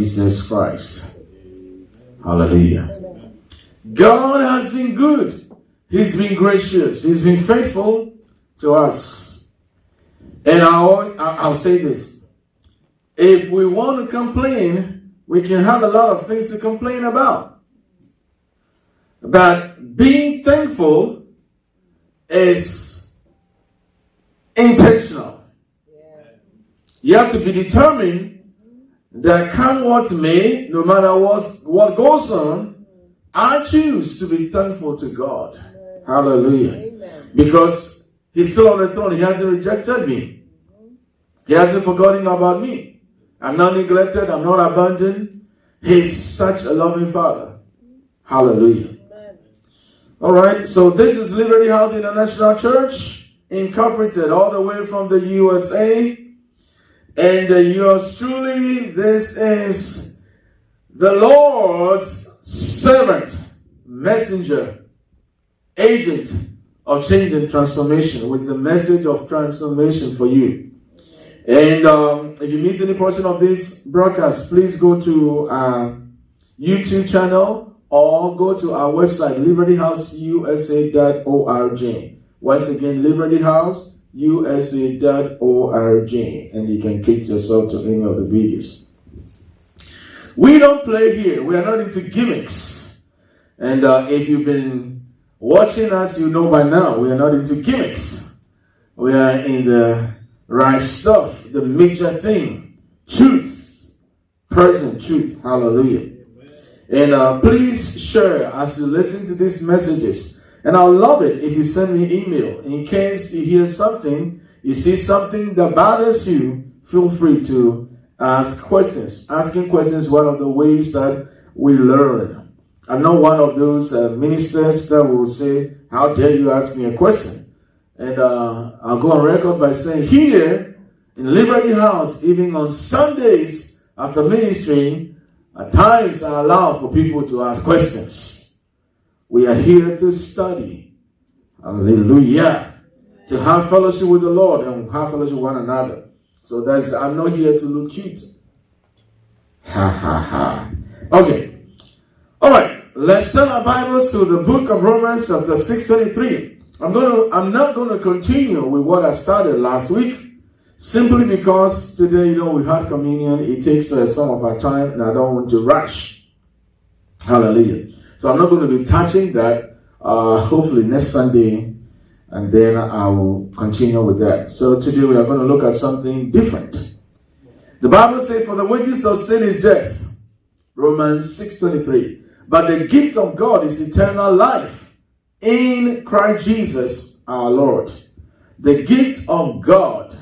Jesus Christ. Hallelujah. God has been good. He's been gracious. He's been faithful to us. And I'll say this. If we want to complain, we can have a lot of things to complain about. But being thankful is intentional. You have to be determined that come what may, no matter what goes on, I choose to be thankful to God. Amen. Hallelujah. Amen. Because He's still on the throne. He hasn't rejected me. He hasn't forgotten about me. I'm not neglected. I'm not abandoned. He's such a loving Father. Hallelujah. Amen. All right. So this is Liberty House International Church, incorporated all the way from the USA. And yours truly, this is the Lord's servant, messenger, agent of change and transformation, with the message of transformation for you. And if you miss any portion of this broadcast, please go to our YouTube channel or go to our website, libertyhouseusa.org. Once again, libertyhouseusa.org, and you can treat yourself to any of the videos. We don't play here. We are not into gimmicks. And if you've been watching us, you know by now we are not into gimmicks. We are in the right stuff, the major thing, truth, present truth. Hallelujah. And please share as you listen to these messages. And I'll love it if you send me email. In case you hear something, you see something that bothers you, feel free to ask questions. Asking questions is one of the ways that we learn. I'm not one of those ministers that will say, how dare you ask me a question? And I'll go on record by saying, here in Liberty House, even on Sundays after ministry, at times I allow for people to ask questions. We are here to study. Hallelujah. To have fellowship with the Lord and have fellowship with one another. So I'm not here to look cute. Ha ha ha. Okay. All right. Let's turn our Bibles to the book of Romans chapter 6:23. I'm not going to continue with what I started last week, simply because today, we had communion. It takes some of our time, and I don't want to rush. Hallelujah. So I'm not going to be touching that, hopefully next Sunday, and then I will continue with that. So today we are going to look at something different. The Bible says, for the wages of sin is death. Romans 6:23. But the gift of God is eternal life in Christ Jesus our Lord. The gift of God,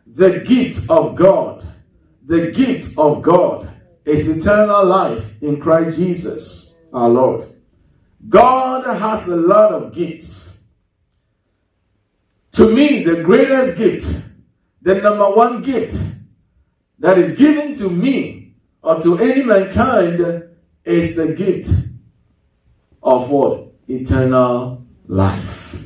the gift of God, the gift of God is eternal life in Christ Jesus our Lord. God has a lot of gifts. To me, the greatest gift, the number one gift that is given to me or to any mankind is the gift of what? Eternal life.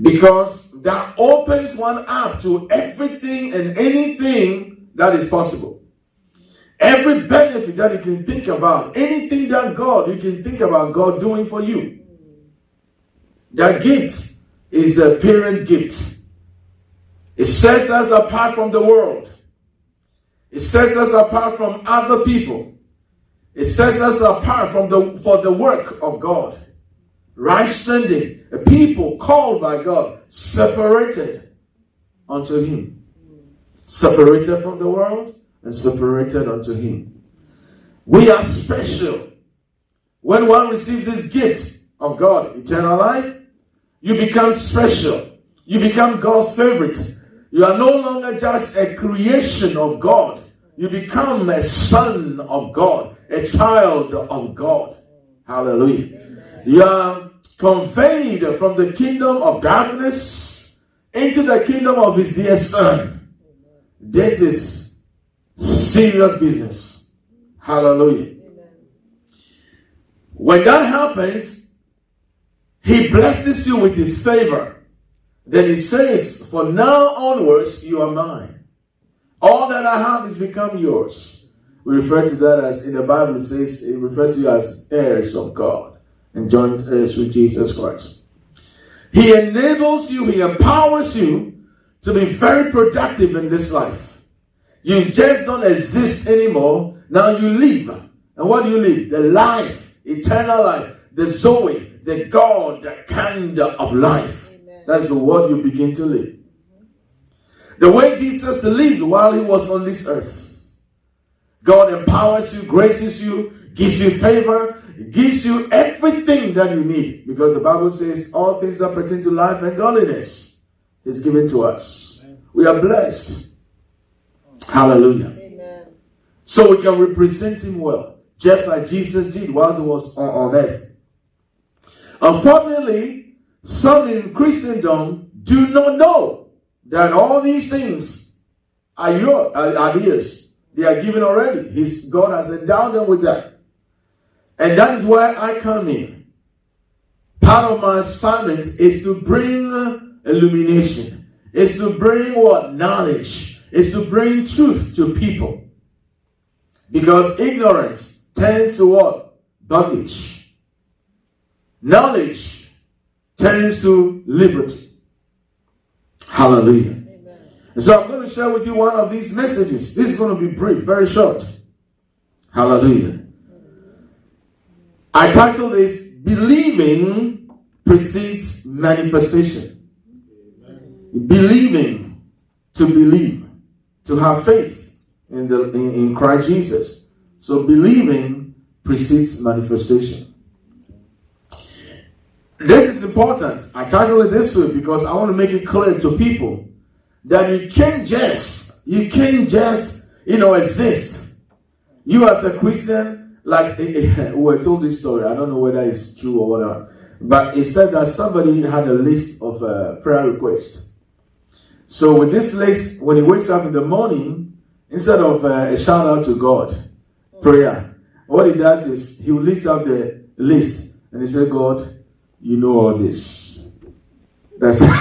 Because that opens one up to everything and anything that is possible. Every benefit that you can think about, anything that you can think about God doing for you. That gift is a parent gift. It sets us apart from the world. It sets us apart from other people. It sets us apart for the work of God. Right standing, a people called by God, separated unto Him. Separated from the world and separated unto Him. We are special. When one receives this gift of God, eternal life, you become special. You become God's favorite. You are no longer just a creation of God. You become a son of God, a child of God. Hallelujah. You are conveyed from the kingdom of darkness into the kingdom of His dear Son. This is serious business. Hallelujah. When that happens, He blesses you with His favor. Then He says, for now onwards, you are mine. All that I have is become yours. We refer to that as, in the Bible, it refers to you as heirs of God and joint heirs with Jesus Christ. He enables you, he empowers you to be very productive in this life. You just don't exist anymore. Now you live. And what do you live? The life, eternal life, the Zoe, the God kind of life. Amen. That's the word you begin to live. The way Jesus lived while he was on this earth. God empowers you, graces you, gives you favor, gives you everything that you need. Because the Bible says all things that pertain to life and godliness is given to us. We are blessed. Hallelujah. Amen. So we can represent him well, just like Jesus did while he was on earth. Unfortunately, some in Christendom do not know that all these things are theirs. They are given already. God has endowed them with that. And that is where I come in. Part of my assignment is to bring illumination. It's to bring what? Knowledge. It's to bring truth to people. Because ignorance tends to what? Bondage. Knowledge tends to liberty. Hallelujah. So I'm going to share with you one of these messages. This is going to be brief, very short. Hallelujah. I titled this, Believing Precedes Manifestation. Believing, to believe, to have faith in Christ Jesus. So believing precedes manifestation. This is important. I titled it this way because I want to make it clear to people that you can't just, exist. You as a Christian, like we were told this story. I don't know whether it's true or whatever, but it said that somebody had a list of prayer requests. So with this list, when he wakes up in the morning, instead of a shout out to God, prayer, what he does is he will lift up the list and he said, God, you know all this. That's how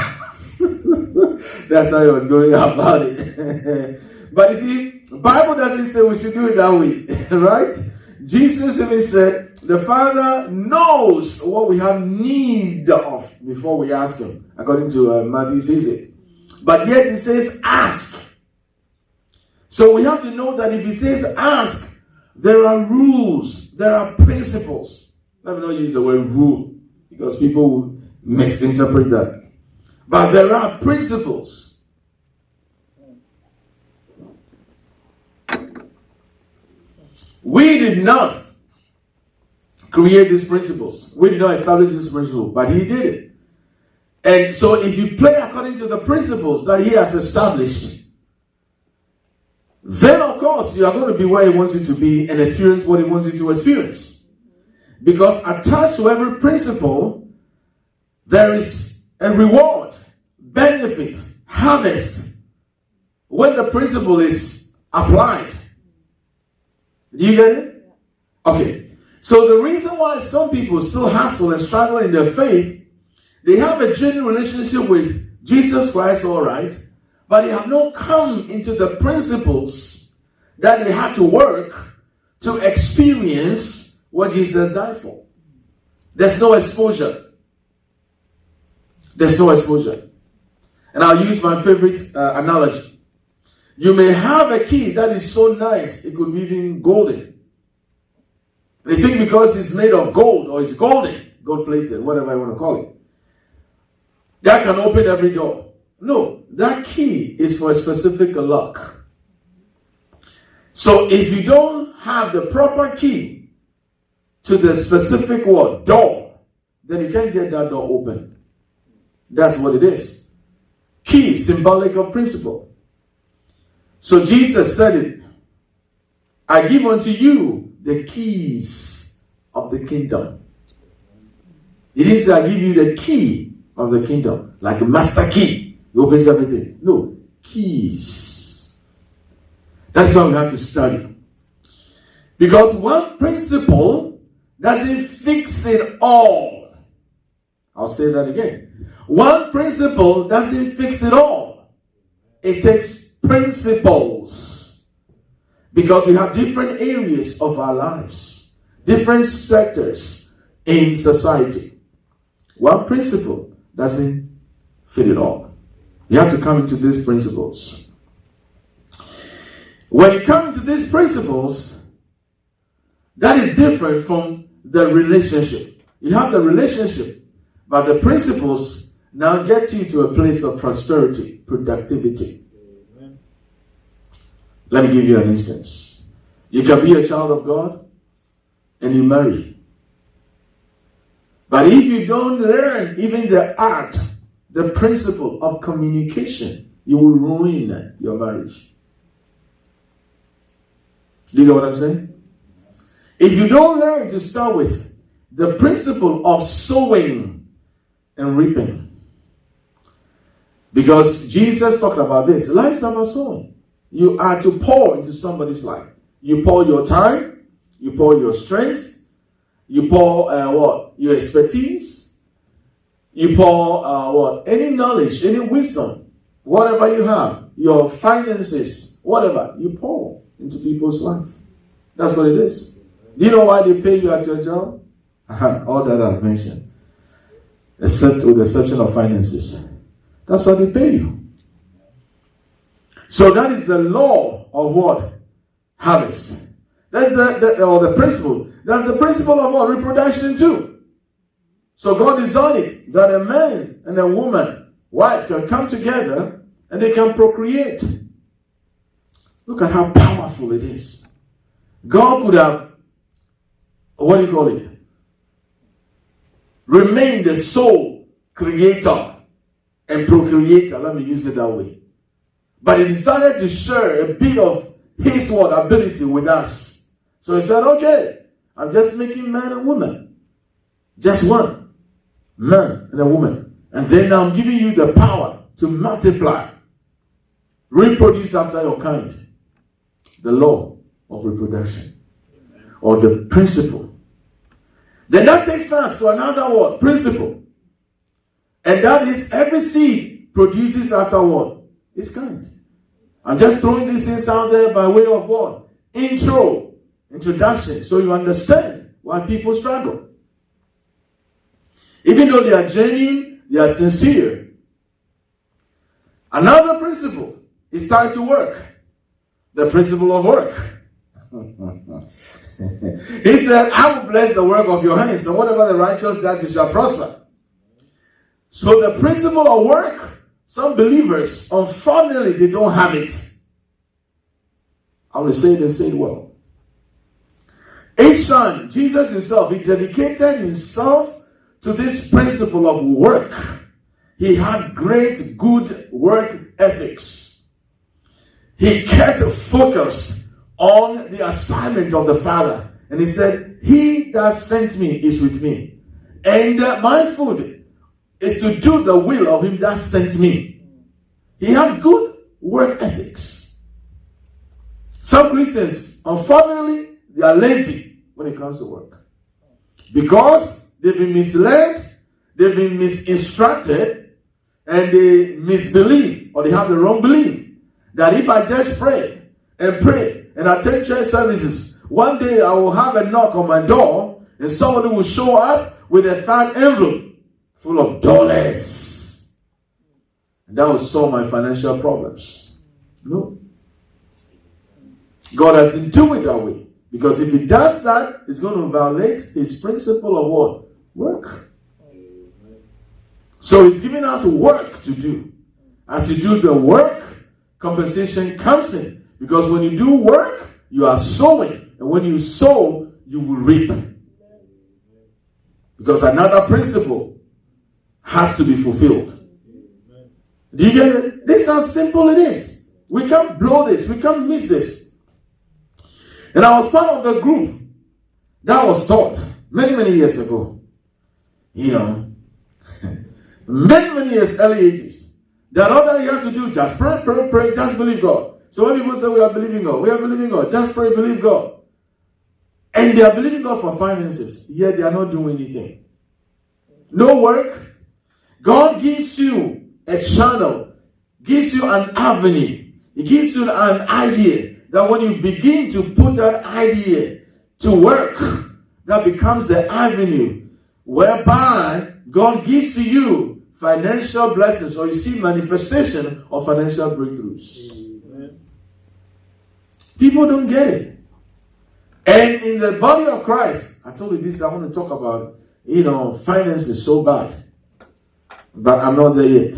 he was going about it. But you see, the Bible doesn't say we should do it that way. Right? Jesus even said, the Father knows what we have need of before we ask him. According to Matthew says it. But yet he says, ask. So we have to know that if he says ask, there are rules, there are principles. Let me not use the word rule, because people will misinterpret that. But there are principles. We did not create these principles. We did not establish this principle, but he did it. And so if you play according to the principles that he has established, then of course you are going to be where he wants you to be and experience what he wants you to experience. Because attached to every principle, there is a reward, benefit, harvest when the principle is applied. Do you get it? Okay. So the reason why some people still hassle and struggle in their faith, they have a genuine relationship with Jesus Christ, all right, but they have not come into the principles that they had to work to experience what Jesus died for. There's no exposure. There's no exposure. And I'll use my favorite analogy. You may have a key that is so nice, it could be even golden. And you think because it's made of gold or it's golden, gold-plated, whatever I want to call it, that can open every door. No, that key is for a specific lock. So if you don't have the proper key to the specific word, door, then you can't get that door open. That's what it is. Key, symbolic of principle. So Jesus said it. I give unto you the keys of the kingdom. He didn't say I give you the key of the kingdom, like a master key. He opens everything. No, keys. That's what we have to study. Because one principle doesn't fix it all. I'll say that again. One principle doesn't fix it all. It takes principles. Because we have different areas of our lives, different sectors in society. One principle doesn't fit it all. You have to come into these principles. When you come into these principles, that is different from the relationship. You have the relationship, but the principles now get you to a place of prosperity, productivity. Amen. Let me give you an instance. You can be a child of God and you marry. But if you don't learn even the art, the principle of communication, you will ruin your marriage. Do you know what I'm saying? If you don't learn to start with the principle of sowing and reaping, because Jesus talked about this, life is about sowing. You are to pour into somebody's life. You pour your time, you pour your strength, you pour your expertise, you pour any knowledge, any wisdom, whatever you have, your finances, whatever, you pour into people's life. That's what it is. Do you know why they pay you at your job? All that I've mentioned, except with the exception of finances. That's why they pay you. So that is the law of what? Harvest. That's the principle. That's the principle of what? Reproduction too. So God designed it that a man and a woman, wife, can come together and they can procreate. Look at how powerful it is. God could have, what do you call it? Remain the sole creator and procreator. Let me use it that way. But he decided to share a bit of his ability with us. So he said, okay, I'm just making man and woman. Just one. Man and a woman. And then I'm giving you the power to multiply. Reproduce after your kind. The law of reproduction. Or the principle. Then that takes us to another word, principle. And that is every seed produces after what? Its kind. I'm just throwing these things out there by way of what? Introduction. So you understand why people struggle. Even though they are genuine, they are sincere. Another principle is tied to work. The principle of work. He said, I will bless the work of your hands, and whatever the righteous does, it shall prosper. So the principle of work, some believers, unfortunately, they don't have it. I will say it and say it well. Each time, Jesus himself, he dedicated himself to this principle of work. He had great, good work ethics. He kept focused on the assignment of the Father. And he said, he that sent me is with me. And my food is to do the will of him that sent me. He had good work ethics. Some Christians, unfortunately, they are lazy when it comes to work. Because they've been misled, they've been misinstructed, and they misbelieve, or they have the wrong belief, that if I just pray and attend church services, one day I will have a knock on my door and somebody will show up with a fat envelope full of dollars. And that will solve my financial problems. No. God doesn't do it that way. Because if he does that, it's going to violate his principle of what? Work. So he's giving us work to do. As you do the work, compensation comes in. Because when you do work, you are sowing. And when you sow, you will reap. Because another principle has to be fulfilled. Do you get it? This is how simple it is. We can't blow this. We can't miss this. And I was part of the group that was taught many, many years ago. You know, many years, early ages. That all that you have to do, just pray, just believe God. So when people say we are believing God, just pray, believe God. And they are believing God for finances, yet they are not doing anything. No work. God gives you a channel, gives you an avenue, He gives you an idea, that when you begin to put that idea to work, that becomes the avenue whereby God gives to you financial blessings, or you see manifestation of financial breakthroughs. Amen. People don't get it. And in the body of Christ, I told you this, I want to talk about, finance is so bad. But I'm not there yet.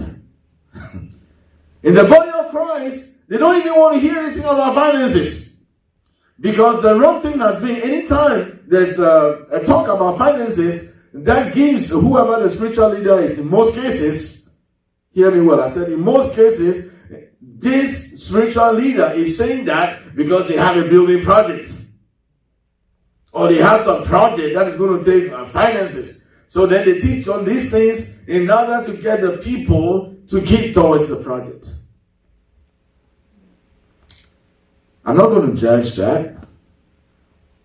In the body of Christ, they don't even want to hear anything about finances. Because the wrong thing has been, anytime there's a talk about finances, that gives whoever the spiritual leader is, in most cases, hear me well, I said in most cases, this spiritual leader is saying that because they have a building project. Or they have some project that is going to take finances. So then they teach on these things in order to get the people to give towards the project. I'm not going to judge that.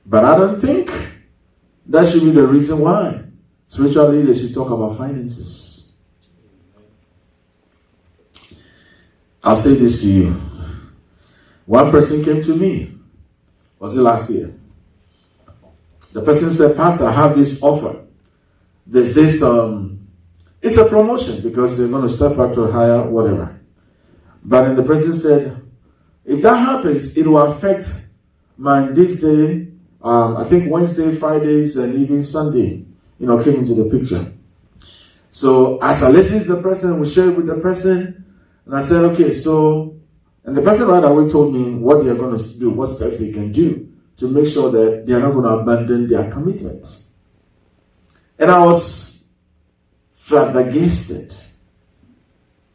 But I don't think that should be the reason why spiritual leaders should talk about finances. I'll say this to you. One person came to me. Was it last year? The person said, Pastor, I have this offer. There's this, it's a promotion because they're going to step up to a higher whatever. But then the person said, if that happens, it will affect my this day, I think Wednesday, Fridays, and even Sunday, came into the picture. So as I listened to the person, we shared with the person, and I said, okay, so, and the person right away told me what they are going to do, what steps they can do to make sure that they are not going to abandon their commitments. And I was flabbergasted.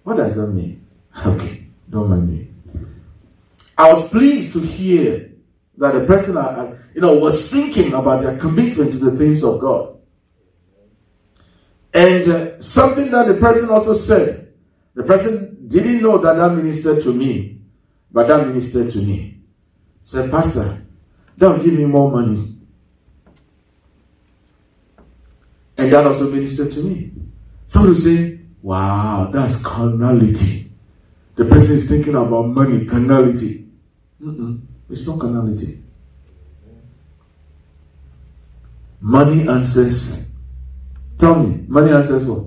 What does that mean? Okay, don't mind me. I was pleased to hear that the person, was thinking about their commitment to the things of God. And something that the person also said, the person didn't know that ministered to me, but that ministered to me. Said, Pastor, don't give me more money. And that also ministered to me. Somebody will say, wow, that's carnality. The person is thinking about money, carnality. It's not carnality. Money answers. Tell me, money answers what?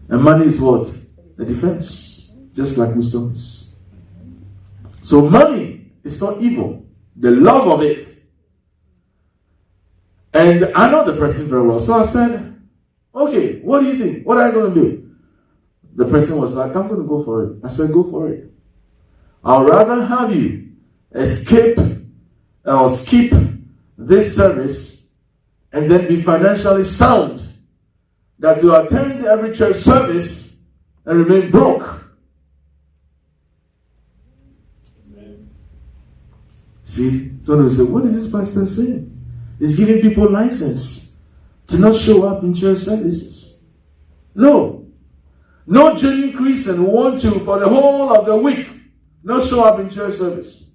And money is what? A defense. Just like wisdom is. So money is not evil. The love of it. And I know the person very well. So I said, okay, what do you think? What are you going to do? The person was like, I'm going to go for it. I said, go for it. I'd rather have you escape or skip this service and then be financially sound than to attend every church service and remain broke. See, someone will say, what is this pastor saying? He's giving people license to not show up in church services. No genuine Christian will want to, for the whole of the week, not show up in church service.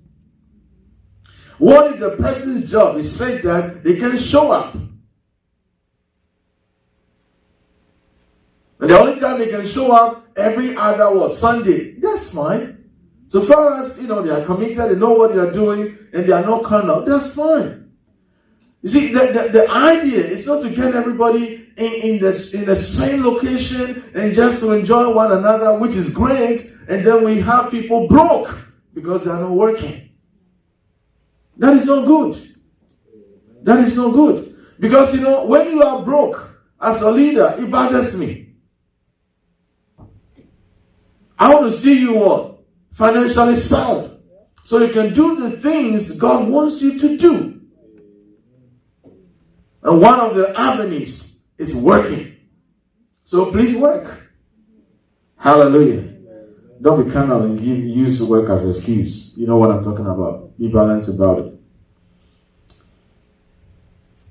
What if the person's job is such that they can show up? And the only time they can show up every other Sunday. That's fine. So far as, they are committed, they know what they are doing, and they are not carnal, that's fine. You see, the idea is not to get everybody in the same location and just to enjoy one another, which is great, and then we have people broke because they are not working. That is not good. That is not good. Because, when you are broke as a leader, it bothers me. I want to see you what? Financially sound, so you can do the things God wants you to do. And one of the avenues is working. So please work. Hallelujah. Don't be carnal and use work as an excuse. You know what I'm talking about. Be balanced about it.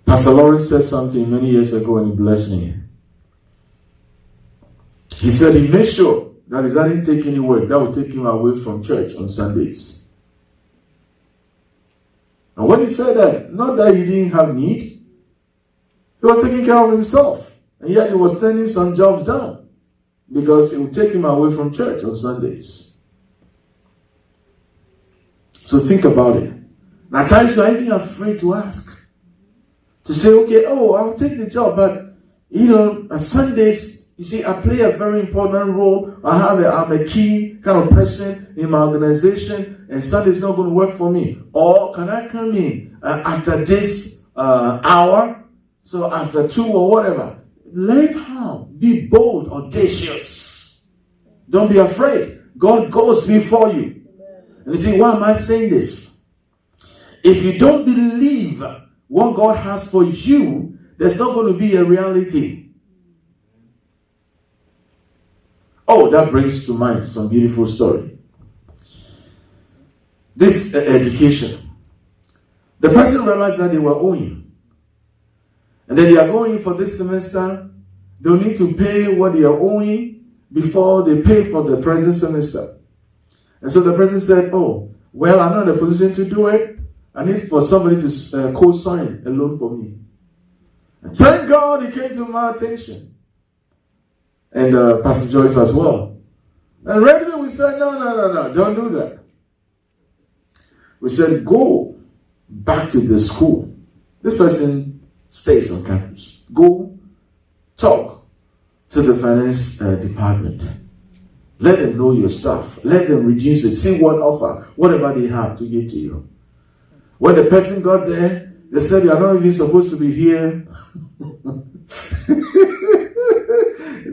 Pastor Lawrence said something many years ago and he blessed me. He said he made sure that he didn't take any work that would take him away from church on Sundays. And when he said that, not that he didn't have need, he was taking care of himself. And yet he was turning some jobs down because it would take him away from church on Sundays. So think about it. And at times you are even afraid to ask. To say, okay, I'll take the job, but on Sundays, you see, I play a very important role. I'm a key kind of person in my organization, and Sunday's not going to work for me. Or can I come in after this hour? So after 2 or whatever. Learn how. Be bold, audacious. Don't be afraid. God goes before you. And you see, why am I saying this? If you don't believe what God has for you, there's not going to be a reality. Oh, that brings to mind some beautiful story. This education. The person realized that they were owing. And then they are going for this semester. They'll need to pay what they are owing before they pay for the present semester. And so the person said, I'm not in a position to do it. I need for somebody to co-sign a loan for me. And thank God it came to my attention. And Pastor Joyce as well. And regularly we said, no, don't do that. We said, go back to the school. This person stays on campus. Go talk to the finance department. Let them know your stuff. Let them reduce it. See what offer, whatever they have to give to you. When the person got there, they said, you are not even supposed to be here.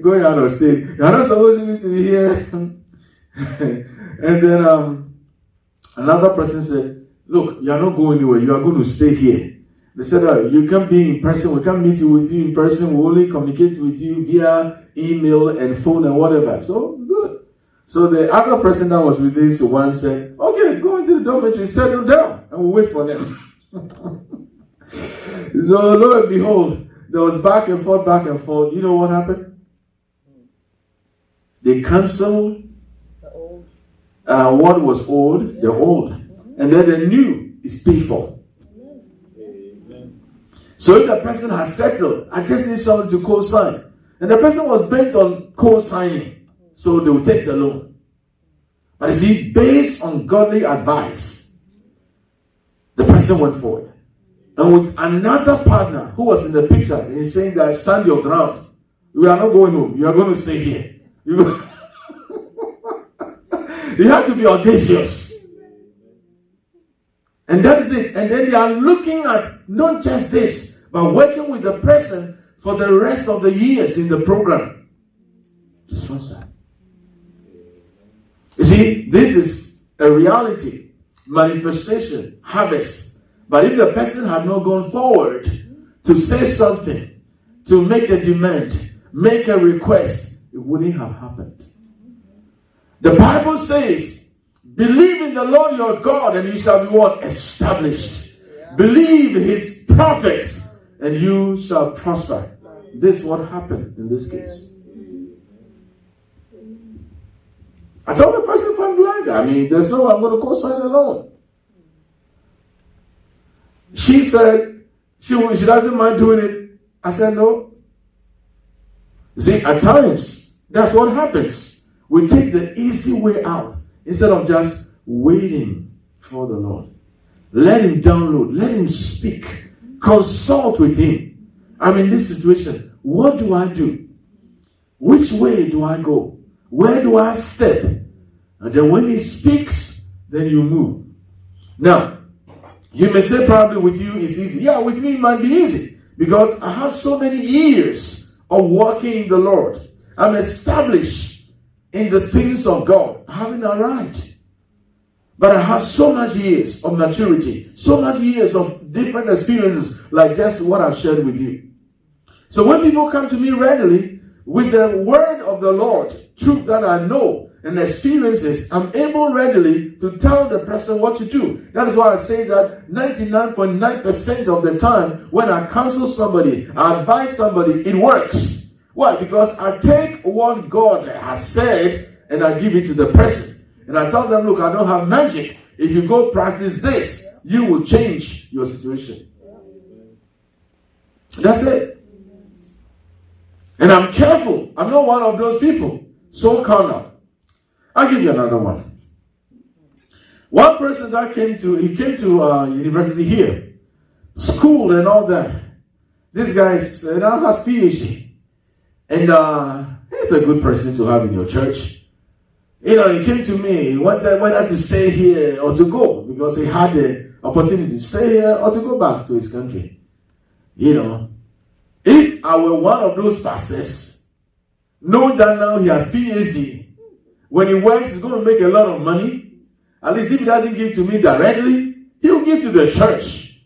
Going out of state. You are not supposed to be here. And then another person said, look, you are not going anywhere. You are going to stay here. They said, you can't be in person. We can't meet with you in person. We only communicate with you via email and phone and whatever. So, good. So the other person that was with this one said, okay, go into the dormitory, settle down, and we'll wait for them. So lo and behold, there was back and forth. You know what happened? They canceled what was old, the old. And then the new is paid for. So if the person has settled, I just need someone to co-sign. And the person was bent on co-signing. So they will take the loan. But you see, based on godly advice, the person went forward. And with another partner who was in the picture, he's saying that stand your ground. We are not going home. You are going to stay here. You have to be audacious. And that is it. And then they are looking at not just this, but working with the person for the rest of the years in the program. Just one side. You see, this is a reality, manifestation, harvest. But if the person had not gone forward to say something, to make a demand, make a request, it wouldn't have happened. The Bible says, believe in the Lord your God and you shall be what? Established. Yeah. Believe his prophets and you shall prosper. This is what happened in this case. I told the person point blank, there's no way I'm going to co-sign a loan. She said she doesn't mind doing it. I said no. You see, at times, that's what happens. We take the easy way out instead of just waiting for the Lord. Let him download. Let him speak. Consult with him. I'm in this situation. What do I do? Which way do I go? Where do I step? And then when he speaks, then you move. Now, you may say probably with you it's easy. Yeah, with me it might be easy. Because I have so many years of walking in the Lord. I'm established in the things of God. I haven't arrived. But I have so much years of maturity. So much years of different experiences like just what I've shared with you. So when people come to me readily with the word of the Lord, truth that I know and experiences, I'm able readily to tell the person what to do. That is why I say that 99.9% of the time when I counsel somebody, I advise somebody, it works. Why? Because I take what God has said and I give it to the person. And I tell them, look, I don't have magic. If you go practice this, you will change your situation. That's it. And I'm careful. I'm not one of those people. So carnal. I'll give you another one. One person that came to university here, school and all that. This guy now has PhD. And he's a good person to have in your church. He came to me, he wanted whether to stay here or to go, because he had the opportunity to stay here or to go back to his country. If I were one of those pastors, knowing that now he has PhD, when he works, he's going to make a lot of money. At least if he doesn't give to me directly, he'll give to the church,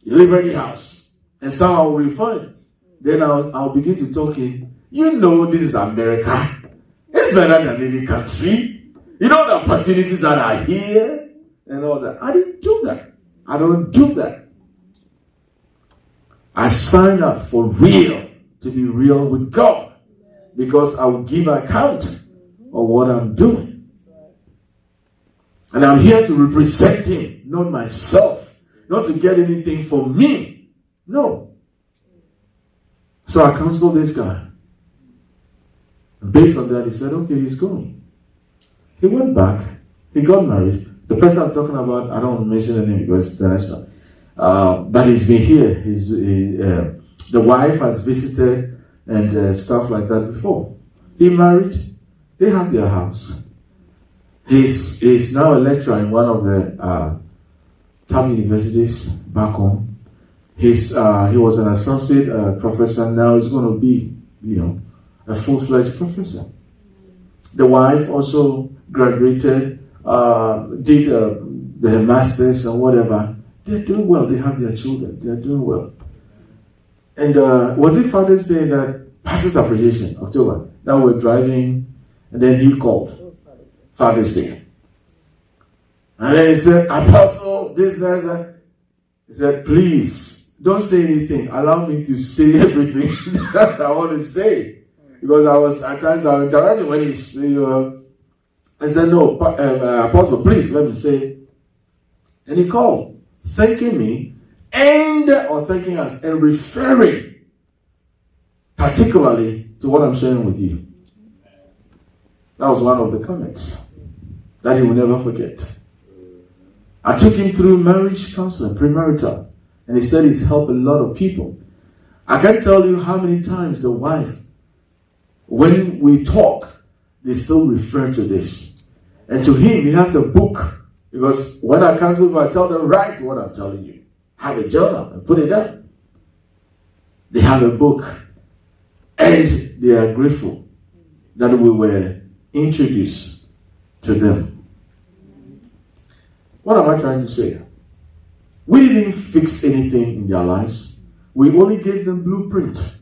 Liberty House, and somehow will be fine. Then I'll begin to talk in. This is America. It's better than any country. The opportunities that are here and all that. I didn't do that. I don't do that. I sign up for real, to be real with God, because I will give account of what I'm doing. And I'm here to represent him, not myself, not to get anything for me. No. So I counseled this guy. And based on that, he said, okay, he's going. He went back. He got married. The person I'm talking about, I don't want to mention the name because it's international. But he's been here. The wife has visited and stuff like that before. He married. They have their house. He's now a lecturer in one of the top universities back home. He was an associate professor. Now he's going to be, a full-fledged professor. The wife also graduated, did the masters and whatever. They're doing well. They have their children. They're doing well. And was it Father's Day that Pastor's Appreciation, October? Now we're driving, and then he called. Father's Day. And then he said, Apostle, this, that. He said, please, don't say anything. Allow me to say everything that I want to say. Because at times I was interrupting when I said, no, Apostle, please, let me say. And he called, thanking me, or thanking us, and referring particularly to what I'm sharing with you. That was one of the comments that he will never forget. I took him through marriage counseling, premarital, and he said he's helped a lot of people. I can't tell you how many times the wife, when we talk, they still refer to this. And to him, he has a book, because when I counsel, I tell them, write what I'm telling you. Have a journal and put it up. They have a book, and they are grateful that we were introduced to them. What am I trying to say? We didn't fix anything in their lives. We only gave them blueprint.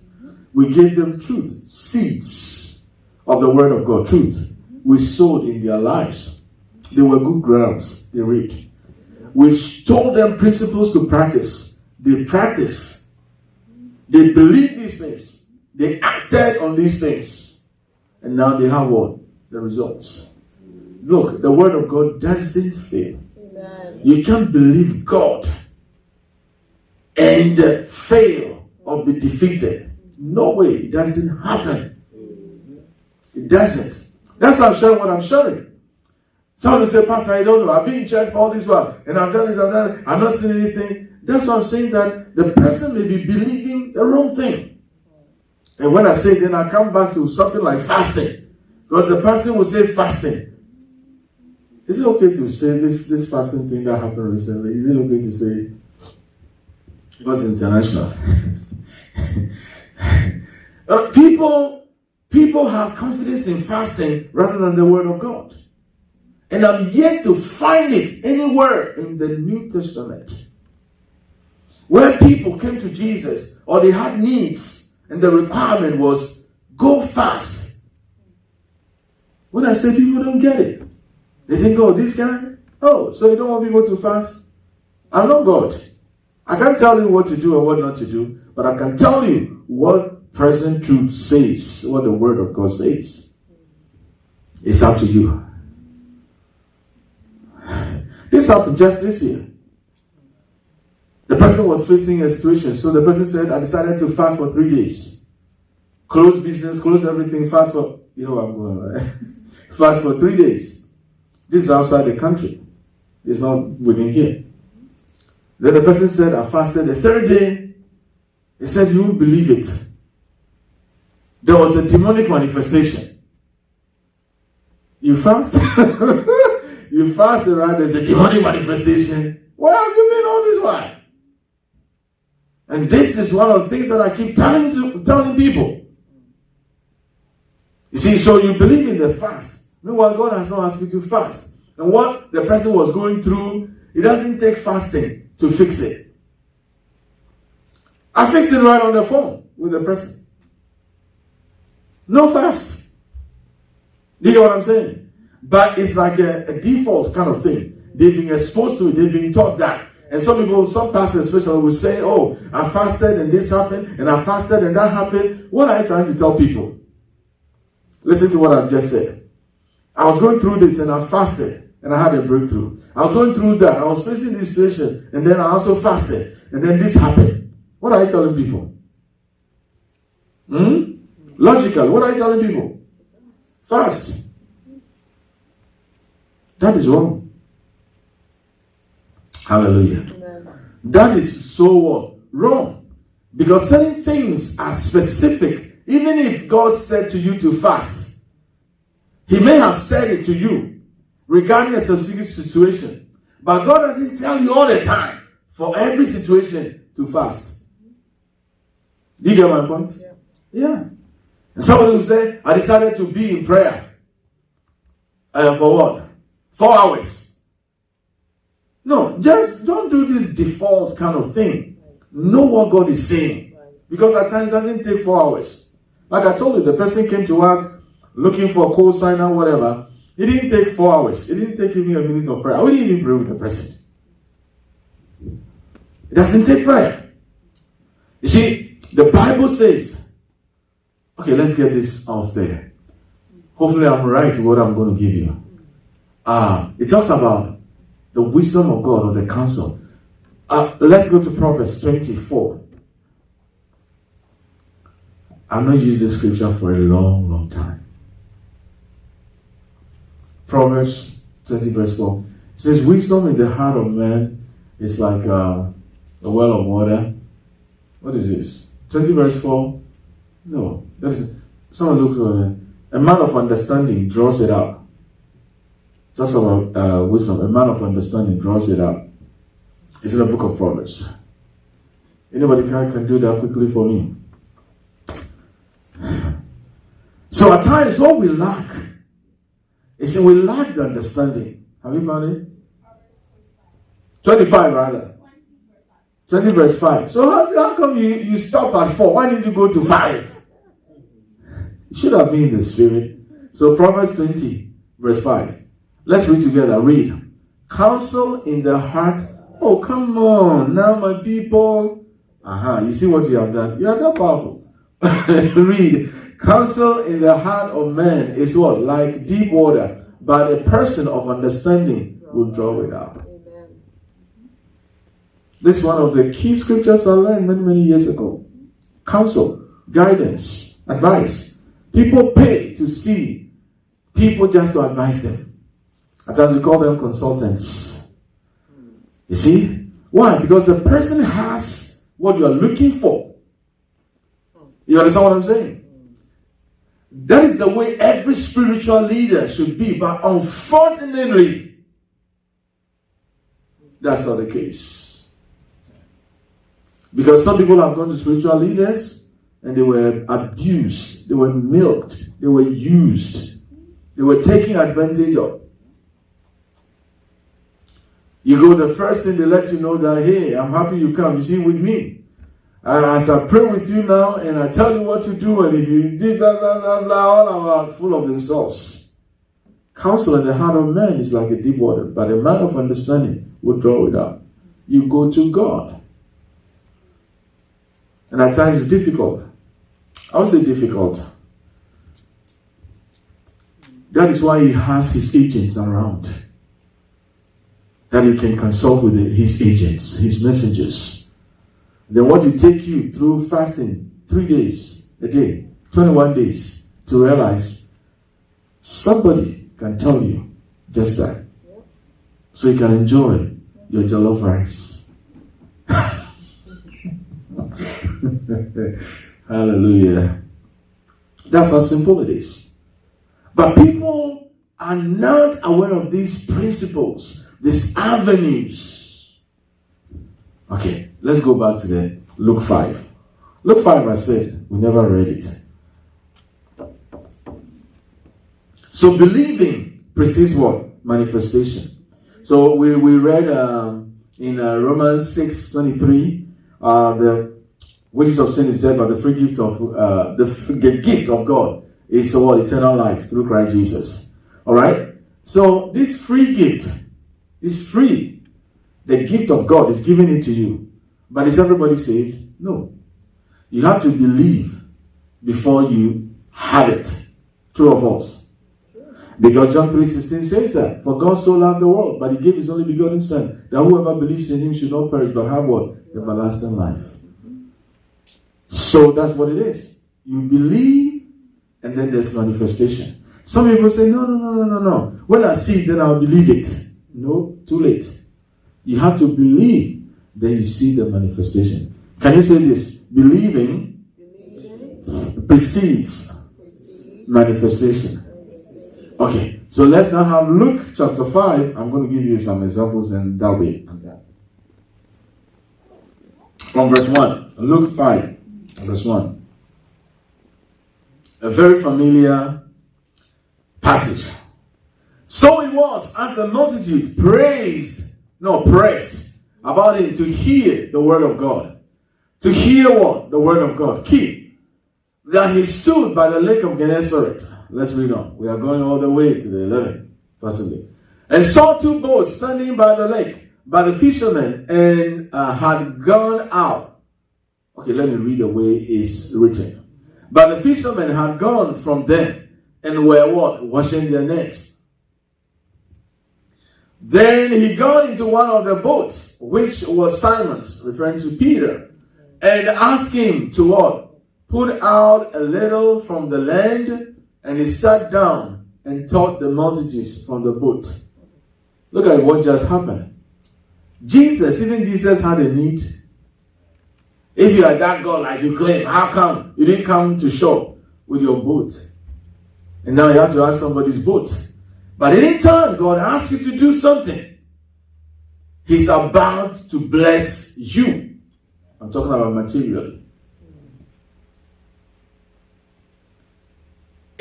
We gave them truth, seeds of the word of God, truth. We sowed in their lives. They were good grounds. They reaped. We told them principles to practice. They practiced. They believed these things. They acted on these things. And now they have what? The results. Look, the word of God doesn't fail. Amen. You can't believe God and fail or be defeated. No way. It doesn't happen. It doesn't. That's why I'm sharing what I'm sharing. Someone will say, Pastor, I don't know. I've been in church for all this while, and I've done this, I've done it. I'm not seeing anything. That's why I'm saying that the person may be believing the wrong thing. And when I say, then I come back to something like fasting. Because the person will say fasting. Is it okay to say this fasting thing that happened recently? Is it okay to say? Because it's international. People have confidence in fasting rather than the word of God. And I'm yet to find it anywhere in the New Testament where people came to Jesus or they had needs and the requirement was go fast. When I say people don't get it, they think, oh, this guy? Oh, so you don't want people to fast? I'm not God. I can't tell you what to do or what not to do, but I can tell you what present truth says, what the word of God says. It's up to you. This happened just this year. The person was facing a situation, so the person said, I decided to fast for 3 days. Close business, close everything, fast for, I'm going, right? Fast for 3 days. This is outside the country. It's not within here. Then the person said, I fasted. The third day, he said, you won't believe it. There was a demonic manifestation. You fast? You fast, right? There's a demonic manifestation. Where have you been all this while? And this is one of the things that I keep telling people. You see, so you believe in the fast. Meanwhile, God has not asked you to fast. And what the person was going through, it doesn't take fasting to fix it. I fixed it right on the phone with the person. No fast. Do you get what I'm saying? But it's like a default kind of thing. They've been exposed to it. They've been taught that. And some people, some pastors especially, will say, oh, I fasted and this happened, and I fasted and that happened. What are you trying to tell people? Listen to what I've just said. I was going through this and I fasted and I had a breakthrough. I was going through that. I was facing this situation and then I also fasted. And then this happened. What are you telling people? Logical. What are you telling people? Fast. That is wrong. Hallelujah. Amen. That is so wrong. Because certain things are specific. Even if God said to you to fast, He may have said it to you regarding a specific situation. But God doesn't tell you all the time for every situation to fast. Do you get my point? Yeah. And somebody will say, I decided to be in prayer. For what? 4 hours. No, just don't do this default kind of thing. Know what God is saying. Because at times it doesn't take 4 hours. Like I told you, the person came to us looking for a co-signer, whatever. It didn't take 4 hours. It didn't take even a minute of prayer. We didn't even pray with the person. It doesn't take prayer. You see, the Bible says, okay, let's get this off there. Hopefully I'm right with what I'm going to give you. It talks about the wisdom of God or the counsel. Let's go to Proverbs 24. I've not used this scripture for a long, long time. Proverbs 20 verse 4. It says, wisdom in the heart of man is like a well of water. What is this? 20 verse 4? No. That is, someone look at it. A man of understanding draws it out. It talks about wisdom. A man of understanding draws it out. It's in the book of Proverbs. Anybody can do that quickly for me? So at times what we lack is we lack the understanding. Have you found it? 25 rather. 20 verse 5. So how come you stop at 4? Why did you go to 5? It should have been in the spirit. So Proverbs 20 verse 5. Let's read together. Read. Counsel in the heart. Oh, come on. Now my people. You see what you have done? You are not powerful. Read. Counsel in the heart of man is what? Like deep water. But a person of understanding will draw it out. Amen. This is one of the key scriptures I learned many, many years ago. Counsel, guidance, advice. People pay to see people just to advise them. At times we call them consultants. You see? Why? Because the person has what you are looking for. You understand what I'm saying? That is the way every spiritual leader should be. But unfortunately, that's not the case. Because some people have gone to spiritual leaders and they were abused. They were milked. They were used. They were taken advantage of. You go, the first thing they let you know that, hey, I'm happy you come. You see, with me. As I pray with you now and I tell you what to do, and if you did blah, blah, blah, blah, all are full of themselves. Counsel in the heart of man is like a deep water, but a man of understanding will draw it out. You go to God. And at times it's difficult. I would say difficult. That is why He has His agents around. That He can consult with His agents, His messengers. Then what will take you through fasting 3 days a day, 21 days, to realize somebody can tell you just that. so you can enjoy your jollof rice. Hallelujah. That's how simple it is. But people are not aware of these principles, these avenues. Okay, let's go back to Luke 5. Luke 5, I said, we never read it. So believing precedes what? Manifestation. So we read in Romans 6:23, the wages of sin is death, but the free gift of the gift of God is what? Eternal life through Christ Jesus. All right. So this free gift is free. The gift of God is given it to you, but is everybody saved? No. You have to believe before you have it. True or false? Because John 3:16 says that, for God so loved the world, but he gave his only begotten Son, that whoever believes in him should not perish, but have what? Everlasting life. So that's what it is. You believe, and then there's manifestation. Some people say, no. When I see it, then I'll believe it. No, too late. You have to believe, then you see the manifestation. Can you say this? Believing precedes manifestation. Okay, so let's now have Luke chapter 5. I'm going to give you some examples and that way. From verse 1. Luke 5, verse 1. A very familiar passage. So it was as the multitude pressed about him to hear the word of God. To hear what? The word of God. Key. That he stood by the lake of Gennesaret. Let's read on. We are going all the way to the 11th, possibly. And saw two boats standing by the lake, by the fishermen, and had gone out. Okay, let me read the way it's written. But the fishermen had gone from them, and were what? Washing their nets. Then he got into one of the boats, which was Simon's, referring to Peter, and asked him to what? Put out a little from the land. And he sat down and taught the multitudes from the boat. Look at what just happened. Even Jesus had a need. If you are that God like you claim, how come you didn't come to shore with your boat? And now you have to ask somebody's boat. But anytime God asks you to do something, he's about to bless you. I'm talking about materially.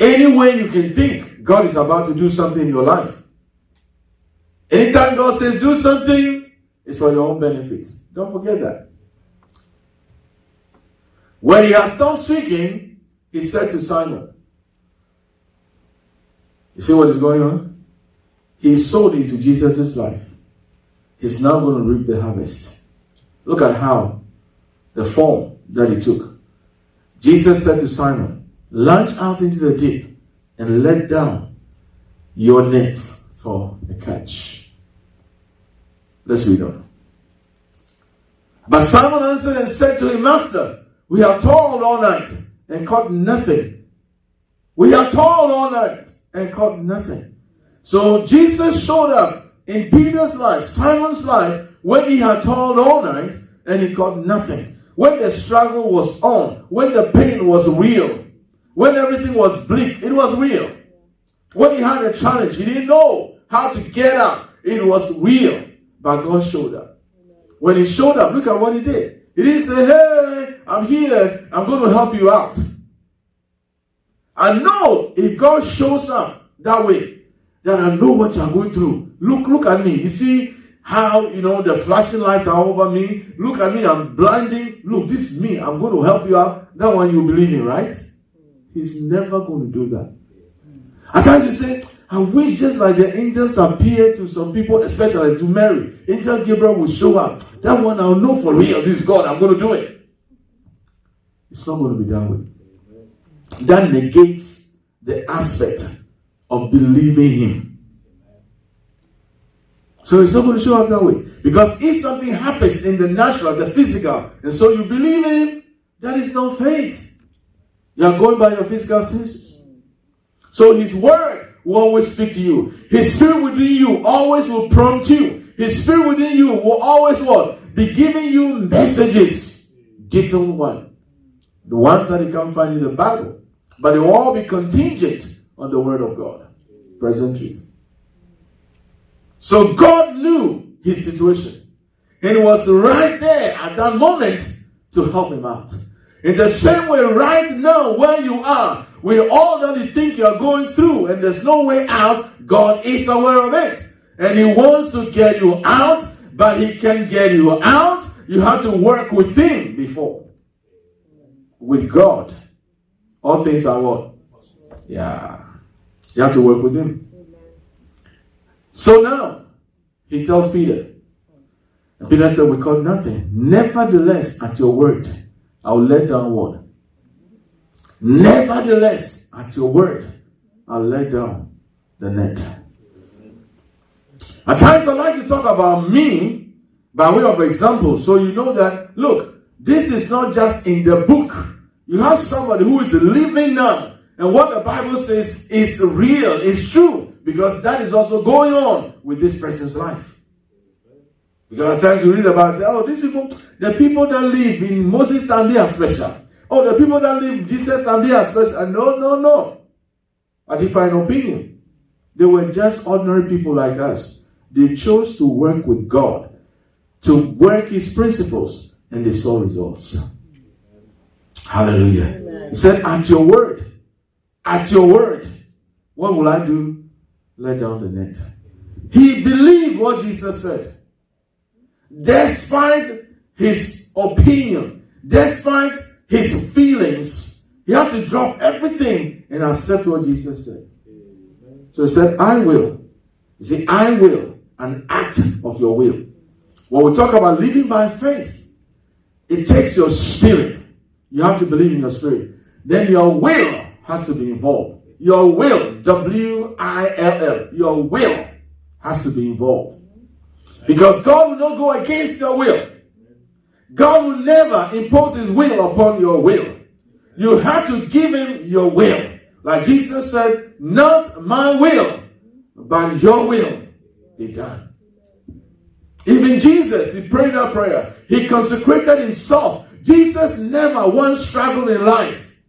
Any way you can think, God is about to do something in your life. Anytime God says do something, it's for your own benefit. Don't forget that. When he has stopped speaking, he said to Simon, you see what is going on? He sowed into Jesus' life. He's now going to reap the harvest. Look at how the form that he took. Jesus said to Simon, launch out into the deep and let down your nets for a catch. Let's read on. But Simon answered and said to him, Master, we have toiled all night and caught nothing. We have toiled all night and caught nothing. So Jesus showed up in Peter's life, Simon's life, when he had toiled all night and he caught nothing. When the struggle was on, when the pain was real, when everything was bleak, it was real. When he had a challenge, he didn't know how to get out. It was real. But God showed up. When he showed up, look at what he did. He didn't say, hey, I'm here. I'm going to help you out. I know if God shows up that way, then I know what you're going through. Look at me. You see how, the flashing lights are over me. Look at me. I'm blinding. Look, this is me. I'm going to help you out. That one you believe in, right? He's never going to do that. At times you say, I wish just like the angels appear to some people, especially to Mary. Angel Gabriel will show up. That one I'll know for real. This is God. I'm going to do it. It's not going to be that way. That negates the aspect of believing him. So it's not going to show up that way. Because if something happens in the natural, the physical, and so you believe him, that is not faith. You are going by your physical senses. So his word will always speak to you. His Spirit within you always will prompt you. His Spirit within you will always what? Be giving you messages. Detailed one. The ones that you can't find in the Bible. But they will all be contingent on the Word of God. Present truth. So God knew his situation. And he was right there at that moment to help him out. In the same way, right now, where you are, with all that you think you are going through, and there's no way out, God is aware of it. And he wants to get you out, but he can get you out. You have to work with him before. With God. All things are what? Yeah. You have to work with him. So now, he tells Peter. And Peter said, we caught nothing. Nevertheless, at your word, I will let down what? Nevertheless, at your word, I'll let down the net. At times I like to talk about me by way of example, so you know that, look, this is not just in the book. You have somebody who is living now, and what the Bible says is real, is true, because that is also going on with this person's life. Because at times you read about it, say, oh, these people, the people that live in Moses' time, they are special. Oh, the people that live in Jesus' time, they are special. No. A different opinion. They were just ordinary people like us. They chose to work with God, to work his principles, and they saw results. Hallelujah. Amen. He said, at your word, what will I do? Let down the net. He believed what Jesus said. Despite his opinion, despite his feelings, he had to drop everything and accept what Jesus said. So he said, I will. You see, I will, an act of your will. When we talk about living by faith, it takes your spirit. You have to believe in your spirit. Then your will has to be involved. Your will, W-I-L-L, your will has to be involved. Because God will not go against your will. God will never impose his will upon your will. You have to give him your will. Like Jesus said, not my will, but your will be done. Even Jesus, he prayed that prayer. He consecrated himself. Jesus never once struggled in life.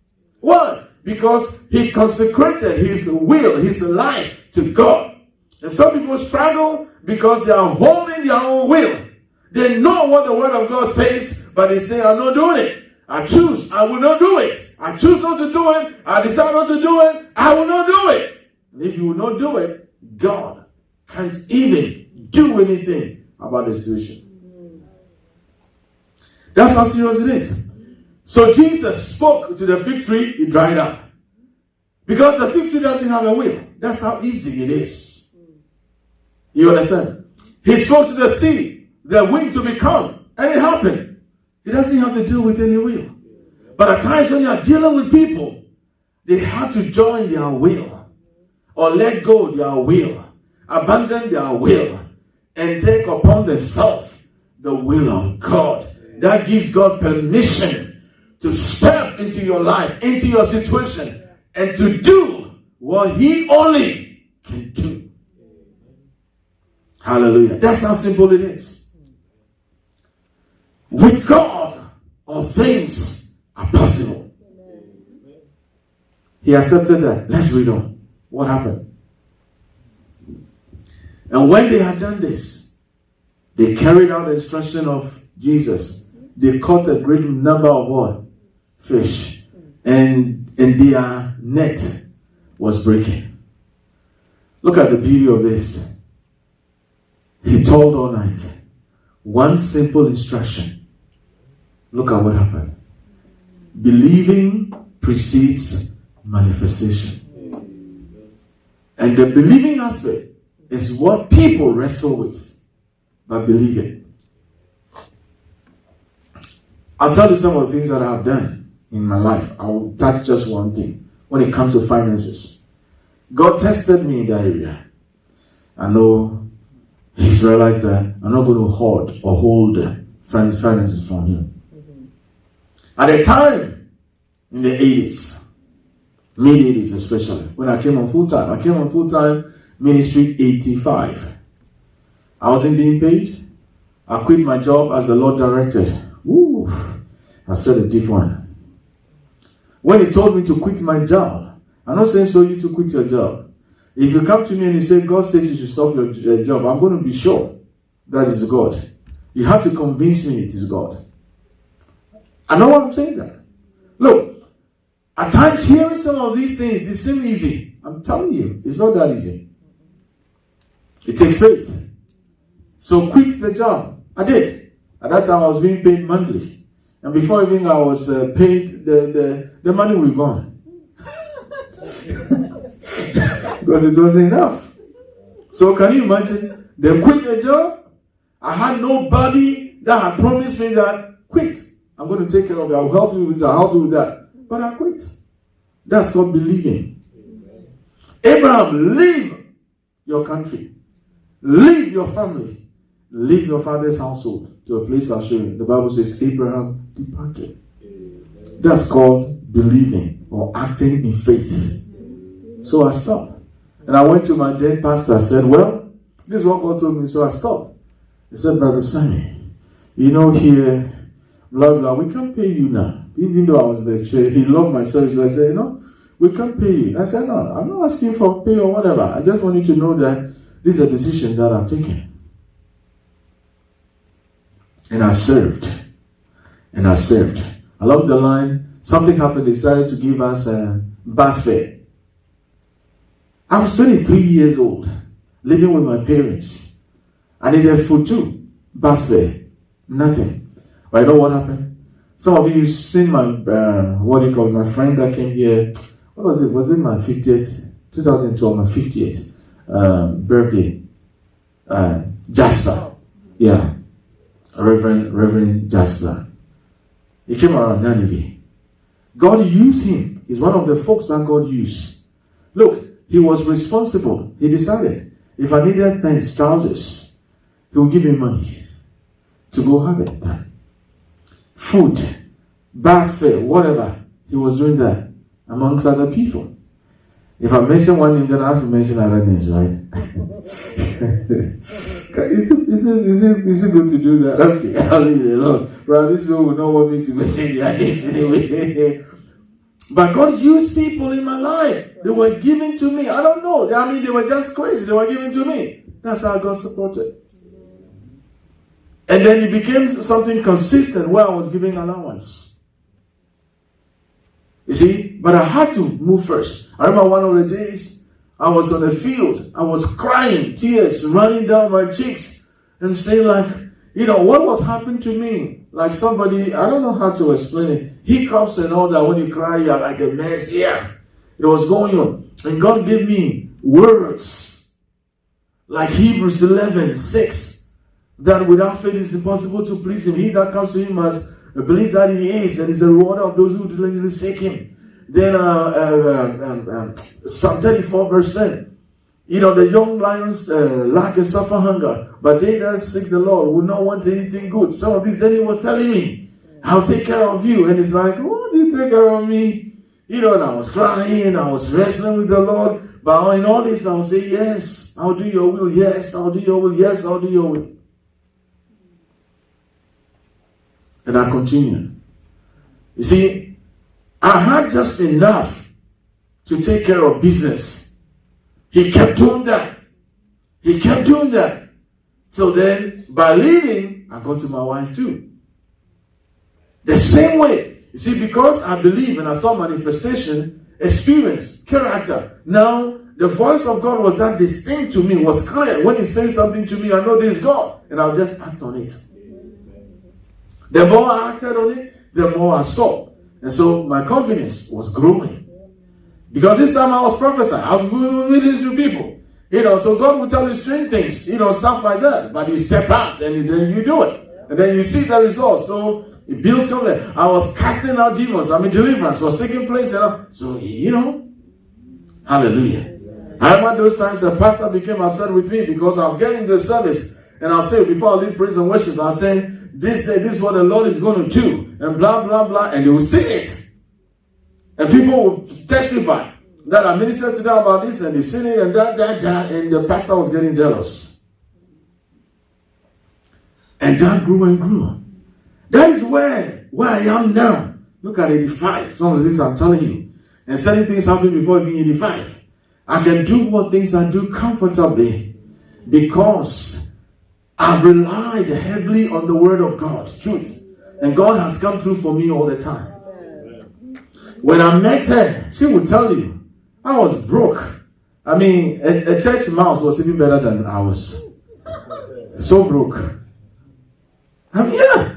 Why? Because he consecrated his will, his life to God. And some people struggle because they are holding their own will. They know what the word of God says, but they say, I'm not doing it. I will not do it. I choose not to do it. I decide not to do it. I will not do it. And if you will not do it, God can't even do anything about the situation. That's how serious it is. So Jesus spoke to the fig tree, it dried up. Because the fig tree doesn't have a will. That's how easy it is. You understand? He spoke to the sea, the wind to become, and it happened. He doesn't have to deal with any will. But at times when you are dealing with people, they have to join their will, or let go their will, abandon their will, and take upon themselves the will of God. That gives God permission to step into your life, into your situation, and to do what he only can do. Hallelujah. That's how simple it is. With God, all things are possible. He accepted that. Let's read on. What happened? And when they had done this, they carried out the instruction of Jesus. They caught a great number of what? Fish. And their net was breaking. Look at the beauty of this. He told all night. One simple instruction. Look at what happened. Believing precedes manifestation. And the believing aspect is what people wrestle with by believing. I'll tell you some of the things that I have done in my life. I will touch just one thing. When it comes to finances, God tested me in that area. I know he's realized that I'm not going to hoard or hold finances from him. At a time in the 80s, Mid-80s especially. When I came on full-time. I came on full-time ministry 85. I wasn't being paid. I quit my job as the Lord directed. Ooh, I said a deep one. When he told me to quit my job, I'm not saying so you to quit your job. If you come to me and you say, God says you should stop your job, I'm going to be sure that is God. You have to convince me it is God. I know what I'm saying that. Look, at times hearing some of these things, it seems easy. I'm telling you, it's not that easy. It takes faith. So quit the job. I did. At that time I was being paid monthly. And before even I was paid, the money was gone. Because it wasn't enough. So can you imagine? They quit the job. I had nobody that had promised me that, quit. I'm going to take care of you. I'll help you with that. I'll help you with that. But I quit. That's not believing. Abraham, leave your country. Leave your family. Leave your father's household to a place I'll show you. The Bible says Abraham departed. That's called believing or acting in faith. So I stopped. And I went to my then pastor. I said, well, this is what God told me. So I stopped. He said, Brother Simon, you know here, blah, blah, we can't pay you now. Even though I was the chair, he loved my service. So I said, we can't pay you. I said, no, I'm not asking for pay or whatever. I just want you to know that this is a decision that I've taken. And I served. And I served. Along the line, something happened. They decided to give us a bus fare. I was 23 years old, living with my parents. I needed food too. Bus fare. Nothing. But you know what happened? Some of you seen my, my friend that came here. What was it? Was it my 50th? 2012, my 50th birthday. Jasper. Yeah. Reverend Jasper. He came around Nineveh. God used him. He's one of the folks that God used. Look, he was responsible. He decided, if I needed pants, trousers, he would give me money to go have it done. Food, bus fare, whatever. He was doing that amongst other people. If I mention one name, then I have to mention other names, right? Is it good to do that? Okay, I'll leave it alone. Right, these people would not want me to mention their names anyway. But God used people in my life. They were giving to me. I don't know. I mean, they were just crazy. They were giving to me. That's how God supported. And then it became something consistent where I was giving allowance. You see? But I had to move first. I remember one of the days I was on the field. I was crying, tears running down my cheeks, and saying like, what was happening to me? Like somebody, I don't know how to explain it. Hiccups and all that. When you cry, you're like a mess. Yeah. It was going on. And God gave me words like Hebrews 11:6, that without faith it is impossible to please him. He that comes to him must believe that he is, and is a rewarder of those who diligently seek him. Then Psalm 34 verse 10. The young lions lack and suffer hunger, but they that seek the Lord will not want anything good. Some of these, then he was telling me, I'll take care of you. And it's like, what do you take care of me? And I was crying, I was wrestling with the Lord. But in all this, I'll say, yes, I'll do your will. Yes, I'll do your will. Yes, I'll do your will. And I continue. You see, I had just enough to take care of business. He kept doing that. He kept doing that. So then, by leading, I got to my wife too. The same way. You see, because I believe and I saw manifestation, experience, character. Now, the voice of God was that distinct to me, was clear. When he says something to me, I know this is God. And I'll just act on it. The more I acted on it, the more I saw. And so my confidence was growing. Because this time I was prophesying. I was ministering to people. So God will tell you strange things, stuff like that. But you step out and then you do it. And then you see the results. So it builds confidence. I was casting out demons. Deliverance was taking place. So, hallelujah. I remember those times the pastor became upset with me because I'll get into the service. And I'll say, before I lead praise and worship, I'll say, this day, this is what the Lord is going to do. And blah, blah, blah. And they will sing it. And people will testify that I ministered to them about this and they seen it and that, and the pastor was getting jealous. And that grew and grew. That is where I am now. Look at 85. Some of the things I'm telling you. And certain things happened before being 85. I can do what things I do comfortably because I've relied heavily on the word of God, truth. And God has come through for me all the time. When I met her, she would tell you, I was broke. I mean, a church mouse was even better than ours. So broke. I mean, yeah.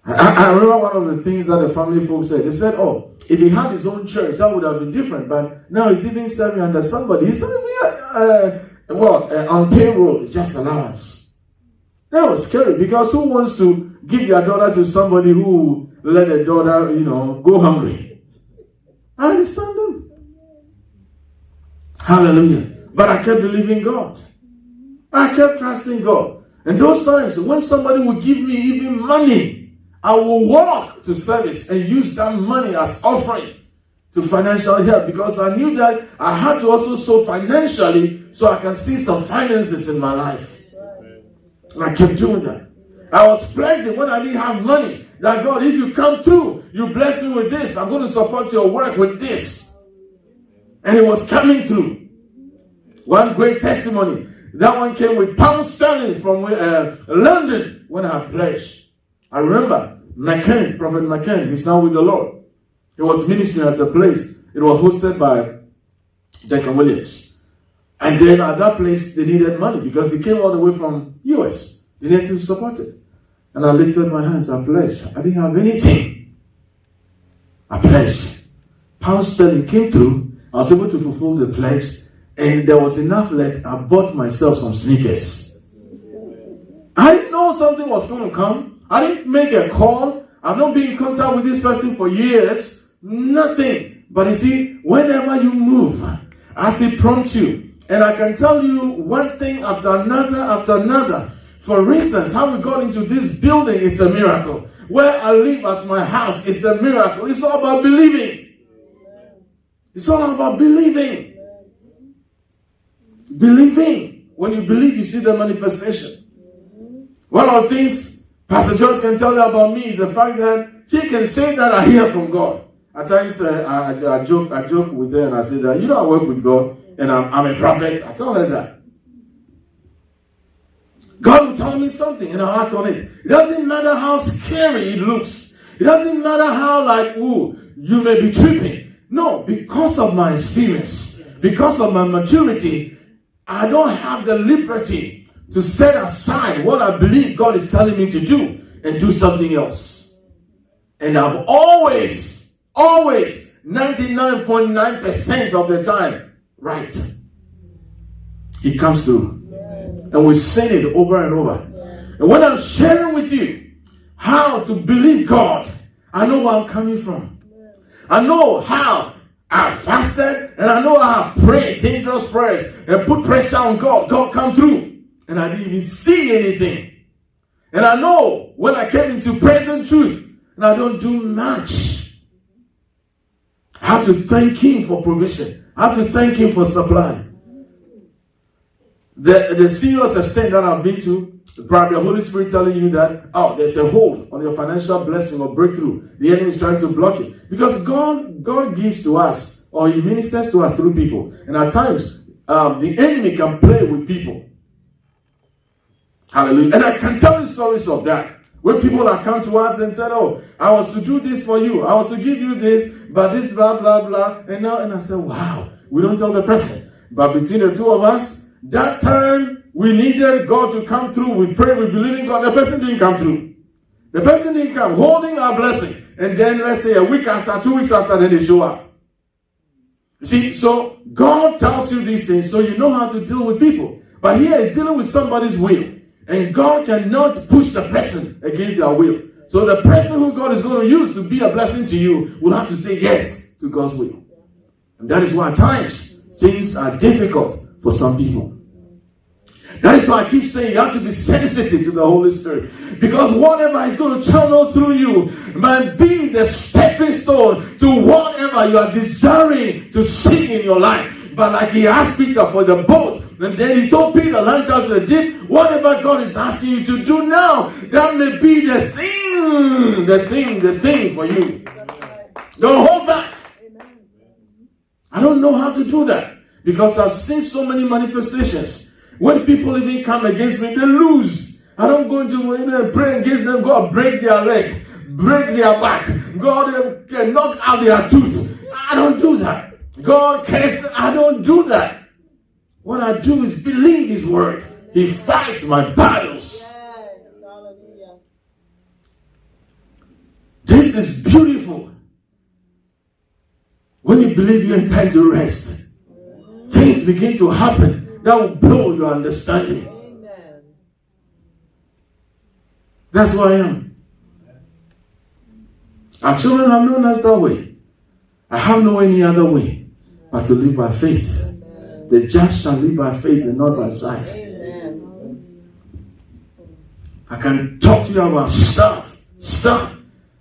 I remember one of the things that the family folks said. They said, oh, if he had his own church, that would have been different. But now he's even serving under somebody. He's not even, on payroll. It's just allowance. That was scary because who wants to give their daughter to somebody who let their daughter, go hungry? I understand them. Hallelujah. But I kept believing God. I kept trusting God. And those times when somebody would give me even money, I will walk to service and use that money as offering to financial help because I knew that I had to also sow financially so I can see some finances in my life. And I kept doing that. I was pledging when I didn't have money that God, if you come through, you bless me with this. I'm going to support your work with this. And it was coming through. One great testimony. That one came with pound sterling from London when I pledged. I remember Prophet McCain, he's now with the Lord. He was ministering at a place. It was hosted by Declan Williams. And then at that place, they needed money because he came all the way from US. They needed to support it. And I lifted my hands. I pledged. I didn't have anything. I pledged. Pound sterling came through. I was able to fulfill the pledge. And there was enough left. I bought myself some sneakers. I didn't know something was going to come. I didn't make a call. I've not been in contact with this person for years. Nothing. But you see, whenever you move, as he prompts you, and I can tell you one thing after another. For instance, how we got into this building is a miracle. Where I live as my house is a miracle. It's all about believing. It's all about believing. Believing. When you believe, you see the manifestation. One of the things Pastor George can tell you about me is the fact that she can say that I hear from God. At times, I joke with her and I say that, I work with God and I'm a prophet. I tell her that. God will tell me something and I'll act on it. It doesn't matter how scary it looks. It doesn't matter how you may be tripping. No, because of my experience, because of my maturity, I don't have the liberty to set aside what I believe God is telling me to do and do something else. And I've always, 99.9% of the time, right. He comes through. And we've seen it over and over. And when I'm sharing with you how to believe God, I know where I'm coming from. I know how I fasted and I know how I prayed dangerous prayers and put pressure on God. God come through. And I didn't even see anything. And I know when I came into present truth, and I don't do much. I have to thank Him for provision. I have to thank Him for supply. The serious extent that I've been to, probably the Holy Spirit telling you that, there's a hold on your financial blessing or breakthrough. The enemy is trying to block it. Because God gives to us, or He ministers to us through people. And at times, the enemy can play with people. Hallelujah. And I can tell you stories of that. Where people have come to us and said, I was to do this for you. I was to give you this, but this blah, blah, blah. And I said, wow, we don't tell the person. But between the two of us, that time we needed God to come through. We prayed, we believed in God. The person didn't come through. The person didn't come, holding our blessing. And then let's say a week after, 2 weeks after, then they show up. See, so God tells you these things so you know how to deal with people. But here is dealing with somebody's will. And God cannot push the person against their will. So the person who God is going to use to be a blessing to you will have to say yes to God's will. And that is why at times things are difficult for some people. That is why I keep saying you have to be sensitive to the Holy Spirit. Because whatever is going to channel through you might be the stepping stone to whatever whatever you are desiring to see in your life. But like he asked Peter for the boat, and then he told Peter, launch out to the deep. Whatever God is asking you to do now, that may be the thing for you. Don't hold back. I don't know how to do that because I've seen so many manifestations. When people even come against me, they lose. I don't go into pray against them. God break their leg, break their back. God can knock out their tooth. I don't do that. God cares. I don't do that. What I do is believe his word. He fights my battles. This is beautiful. When you believe you're in time to rest, things begin to happen that will blow your understanding. That's who I am. Our children have known us that way. I have no any other way but to live by faith. The just shall live by faith and not by sight. I can talk to you about stuff,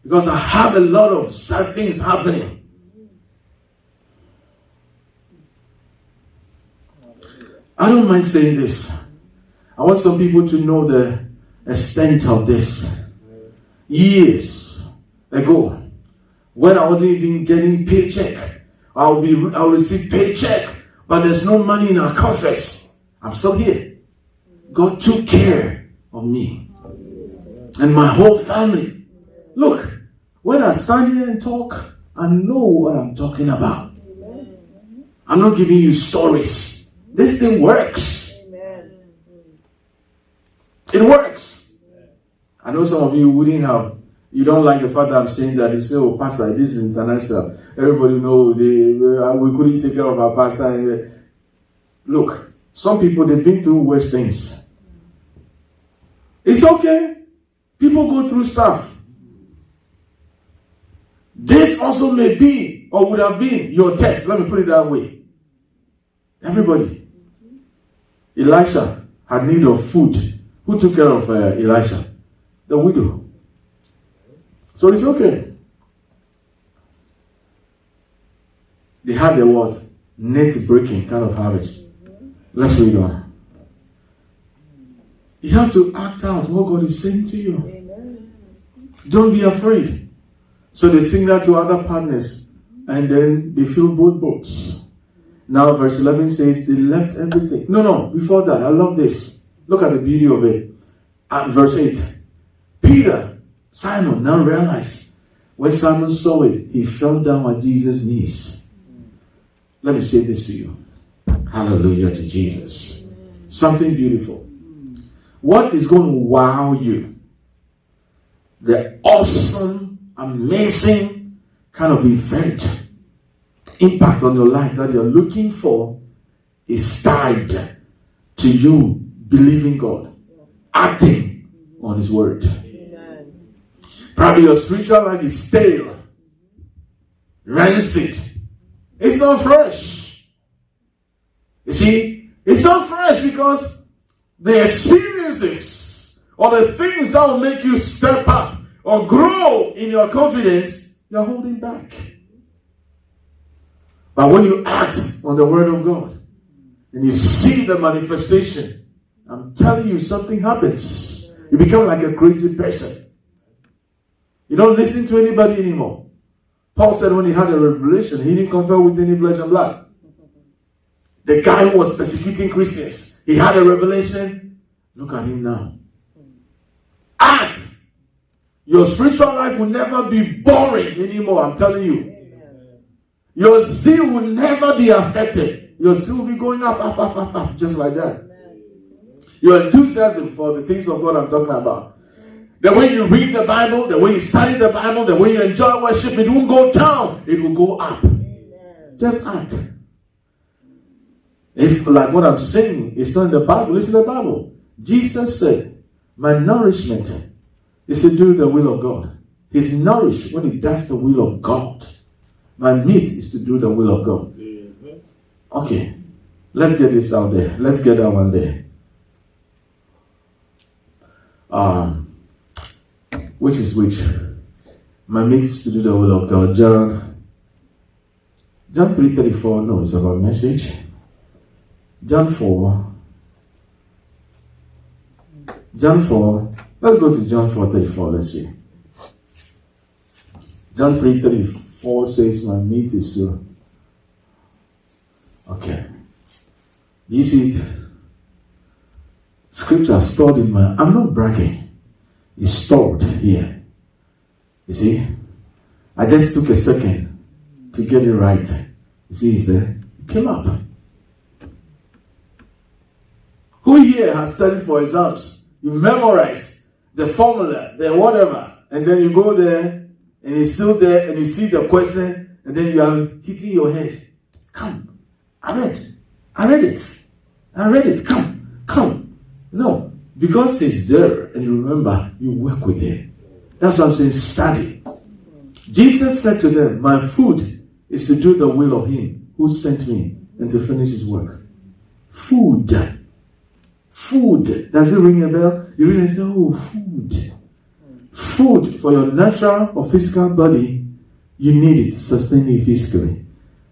because I have a lot of sad things happening. I don't mind saying this. I want some people to know the extent of this. Years ago, when I wasn't even getting paycheck, I'll receive paycheck, but there's no money in our coffers. I'm still here. God took care of me and my whole family. Look, when I stand here and talk, I know what I'm talking about. I'm not giving you stories. This thing works. It works. I know some of you you don't like the fact that I'm saying that. They say, oh, pastor, this is international. Everybody knows we couldn't take care of our pastor. Look, some people, they've been through worse things. It's okay. People go through stuff. This also may be, or would have been, your test. Let me put it that way. Everybody. Elisha had need of food. Who took care of Elisha? The widow. So it's okay. They had the what? Net breaking kind of harvest. Let's read on. You have to act out what God is saying to you. Amen. Don't be afraid. So they sing that to other partners, and then they fill both boats. Now verse 11 says they left everything. No, before that, I love this. Look at the beauty of it. At verse 8. Peter, Simon, now realized when Simon saw it, he fell down at Jesus' knees. Let me say this to you. Hallelujah to Jesus. Something beautiful. What is going to wow you? The awesome, amazing kind of event, impact on your life that you're looking for is tied to you believing God, acting on his word. Probably your spiritual life is stale, rancid. It's not fresh. You see, it's not fresh because the experiences or the things that will make you step up or grow in your confidence, you're holding back. But when you act on the word of God and you see the manifestation, I'm telling you, something happens. You become like a crazy person. You don't listen to anybody anymore. Paul said when he had a revelation, he didn't confer with any flesh and blood. The guy who was persecuting Christians, he had a revelation. Look at him now. Act. Your spiritual life will never be boring anymore, I'm telling you. Your zeal will never be affected. Your zeal will be going up, just like that. Your enthusiasm for the things of God I'm talking about. The way you read the Bible, the way you study the Bible, the way you enjoy worship, it won't go down. It will go up. Just act. If like what I'm saying is not in the Bible, it's in the Bible. Jesus said, my nourishment is to do the will of God. He's nourished when he does the will of God. My meat is to do the will of God. Okay, let's get this out there. Let's get that one there. Which is which? My meat is to do the will of God. John John 3:34, no, it's about message. John 4. John 4. Let's go to John 4:34. Let's see. John 3:34 says, my meat is so. Okay. You see it? Scripture stored in my... I'm not bragging. It's stored here. You see? I just took a second to get it right. You see, it's there. It came up. Who here has studied for exams? You memorize the formula, the whatever, and then you go there, and it's still there, and you see the question, and then you are hitting your head. Come. I read it. Come. No. Because it's there, and you remember, you work with it. That's what I'm saying, study. Jesus said to them, my food is to do the will of him who sent me and to finish his work. Food. Does it ring a bell? You read and say, oh, food. Food for your natural or physical body, you need it to sustain you physically.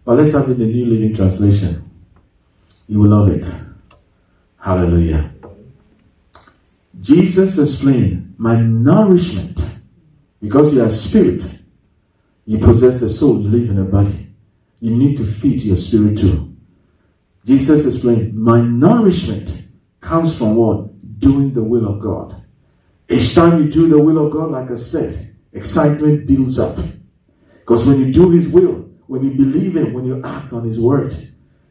But let's have it in the New Living Translation. You will love it. Hallelujah. Jesus explained, my nourishment, because you are spirit, you possess a soul, you live in a body. You need to feed your spirit too. Jesus explained, my nourishment comes from what? Doing the will of God. Each time you do the will of God, like I said, excitement builds up. Because when you do his will, when you believe him, when you act on his word,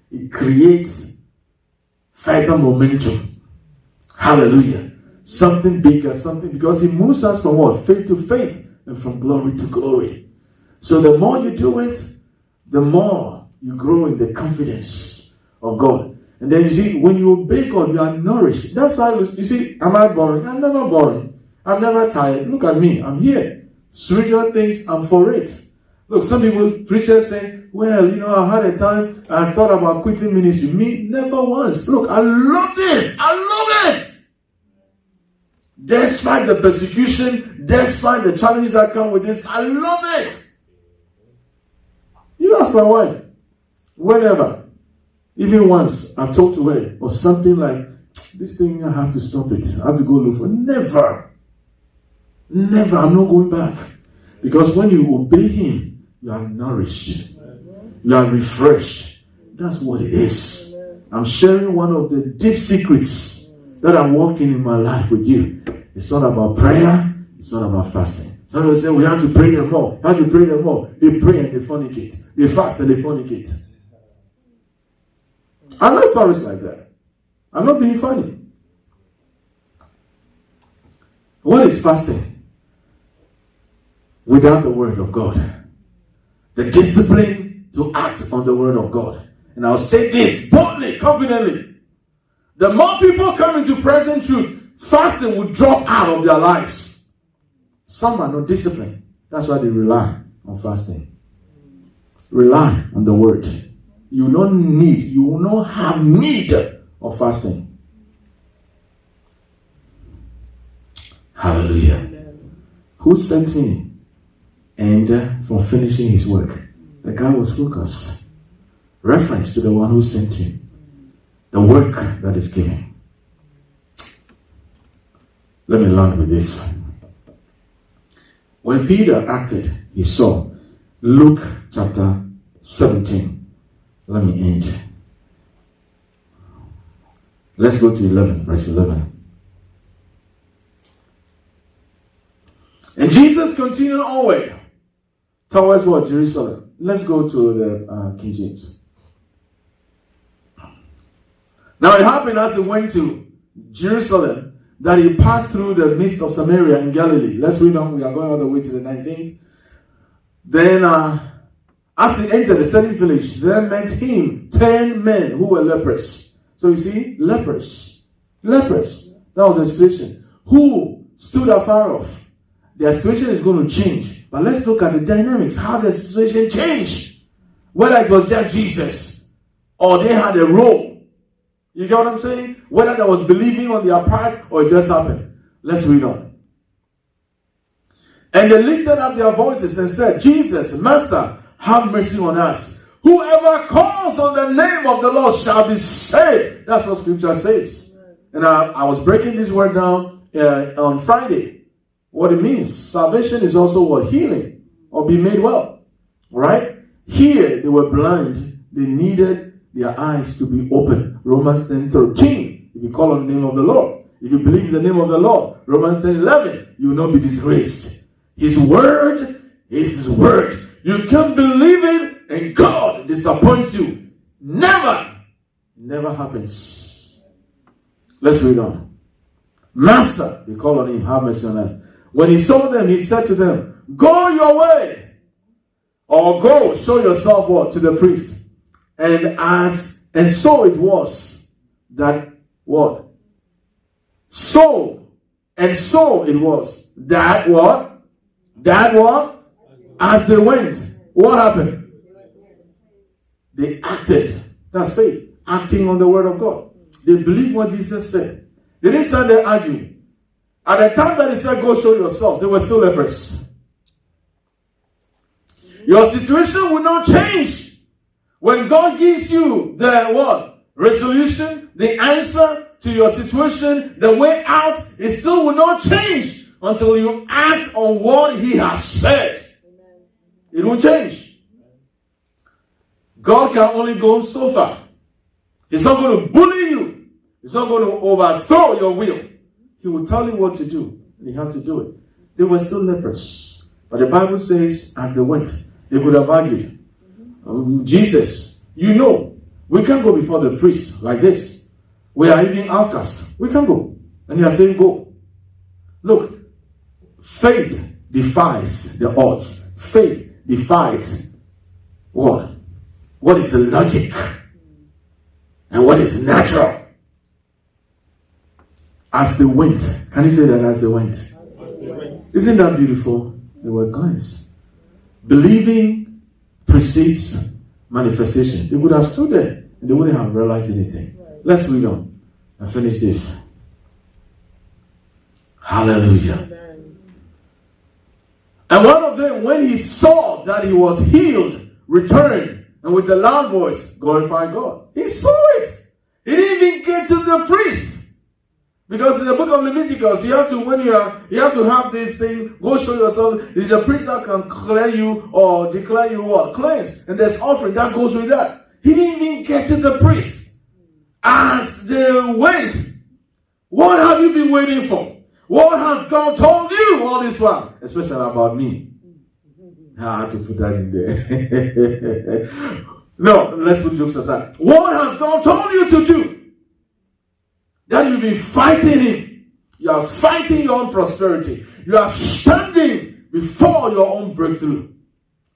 it creates further momentum. Hallelujah. Something bigger, something, because he moves us from what? Faith to faith and from glory to glory. So the more you do it, the more you grow in the confidence of God. And then you see, when you obey God, you are nourished. That's why, you see, am I boring? I'm never boring. I'm never tired. Look at me. I'm here. Spiritual things, I'm for it. Look, some people, preachers say, well, I had a time, I thought about quitting ministry. Me, never once. Look, I love this. I love it. Despite the persecution, despite the challenges that come with this, I love it. You ask my wife, whenever, even once, I've talked to her, or something like, this thing, I have to stop it. I have to go look for it. Never, I'm not going back. Because when you obey him, you are nourished. You are refreshed. That's what it is. I'm sharing one of the deep secrets that I'm walking in my life with you. It's not about prayer. It's not about fasting. Some people say, we have to pray them more. How to pray them more? They pray and they fornicate. They fast and they fornicate. I know stories like that. I'm not being funny. What is fasting? Without the word of God. The discipline to act on the word of God. And I'll say this boldly, confidently. The more people come into present truth, fasting will drop out of their lives. Some are not disciplined. That's why they rely on fasting. Rely on the word. You will not have need of fasting. Hallelujah. Amen. Who sent me? And for finishing his work. The guy was focused. Reference to the one who sent him. The work that is given. Let me learn with this. When Peter acted, he saw. Luke chapter 17. Let me end. Let's go to 11, verse 11. And Jesus continued onward towards what? Jerusalem. Let's go to the King James. Now it happened as he went to Jerusalem that he passed through the midst of Samaria in Galilee. Let's read on. We are going all the way to the 19th. Then as he entered a certain village, there met him 10 men who were lepers. So you see, lepers. That was the situation. Who stood afar off. Their situation is going to change. But let's look at the dynamics. How the situation changed. Whether it was just Jesus or they had a role. You get what I'm saying? Whether there was believing on their part or it just happened. Let's read on. And they lifted up their voices and said, Jesus, Master, have mercy on us. Whoever calls on the name of the Lord shall be saved. That's what scripture says. And I was breaking this word down on Friday. What it means. Salvation is also what? Healing or be made well. Right? Here they were blind. They needed their eyes to be open. Romans 10:13. If you call on the name of the Lord. If you believe in the name of the Lord. Romans 10:11. You will not be disgraced. His word is His word. You can't believe it and God disappoints you. Never happens. Let's read on. Master, they call on Him, have mercy on us. When He saw them, He said to them, go your way. Or go, show yourself what? To the priest. And so it was that what? So it was that what? That what? As they went, what happened? They acted. That's faith. Acting on the word of God. They believed what Jesus said. They didn't stand there arguing. At the time that He said, go show yourself, they were still lepers. Your situation will not change. When God gives you the what? Resolution, the answer to your situation, the way out, it still will not change until you act on what He has said. It won't change. God can only go so far. He's not going to bully you. He's not going to overthrow your will. He will tell you what to do, and you have to do it. They were still lepers. But the Bible says, as they went, they could have argued. Jesus, you know, we can't go before the priest like this. We are even outcasts. We can't go. And you are saying, go. Look, faith defies the odds. Faith defies what? What is logic? And what is natural? As they went. Can you say that as they went? Isn't that beautiful? They were guys. Believing precedes manifestation. They would have stood there and they wouldn't have realized anything. Let's read on and finish this. Hallelujah. And one of them, when he saw that he was healed, returned and with a loud voice glorified God. He saw it. He didn't even get to the priest. Because in the book of Leviticus, you have to have this thing, go show yourself. There's a priest that can clear you or declare you what? Cleansed. And there's offering that goes with that. He didn't even get to the priest. As they went, what have you been waiting for? What has God told you all this while? Especially about me. I had to put that in there. No, let's put jokes aside. What has God told you to do? That you've been fighting Him. You are fighting your own prosperity. You are standing before your own breakthrough.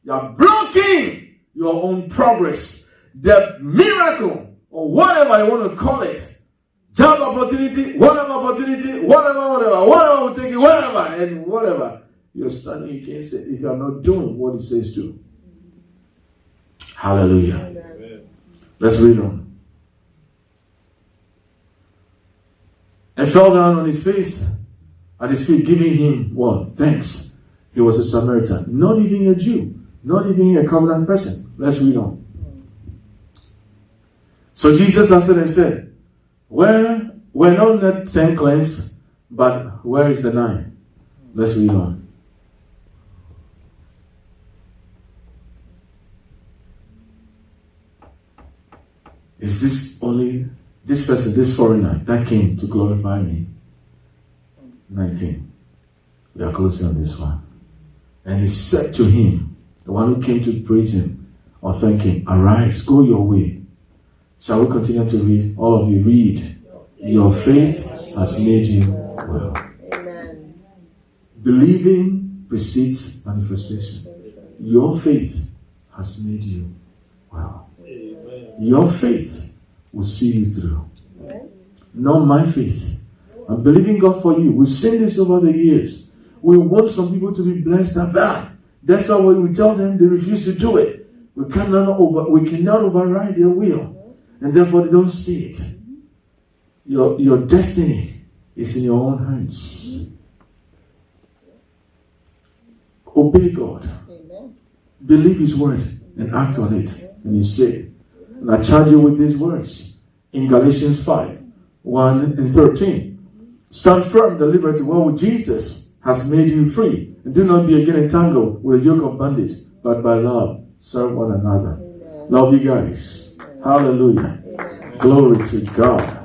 You are blocking your own progress. The miracle, or whatever you want to call it, job opportunity, whatever will take you, whatever, and whatever. You're standing against it if you are not doing what it says to. Hallelujah. Amen. Let's read on. And fell down on his face at his feet, giving him what? Thanks. He was a Samaritan, not even a Jew, not even a covenant person. Let's read on. So Jesus answered and said, we're not the 10 cleansed, but where is the 9? Let's read on. Is this only this person, this foreigner, that came to glorify me? 19. We are closing on this one. And he said to him, the one who came to praise him or thank him, arise, go your way. Shall we continue to read? All of you read. Your faith has made you well. Amen. Believing precedes manifestation. Your faith has made you well. Amen. Your faith will see you through. Amen. Not my faith. I'm believing God for you. We've seen this over the years. We want some people to be blessed and bad. That's not what we tell them. They refuse to do it. We cannot override their will. And therefore they don't see it. Your destiny is in your own hands. Obey God. Amen. Believe His word. and act on it. And you say, and I charge you with these words in Galatians 5, 1 and 13. Stand firm, the liberty wherewith Jesus has made you free. And do not be again entangled with a yoke of bondage, but by love serve one another. Amen. Love you guys. Amen. Hallelujah. Amen. Glory to God.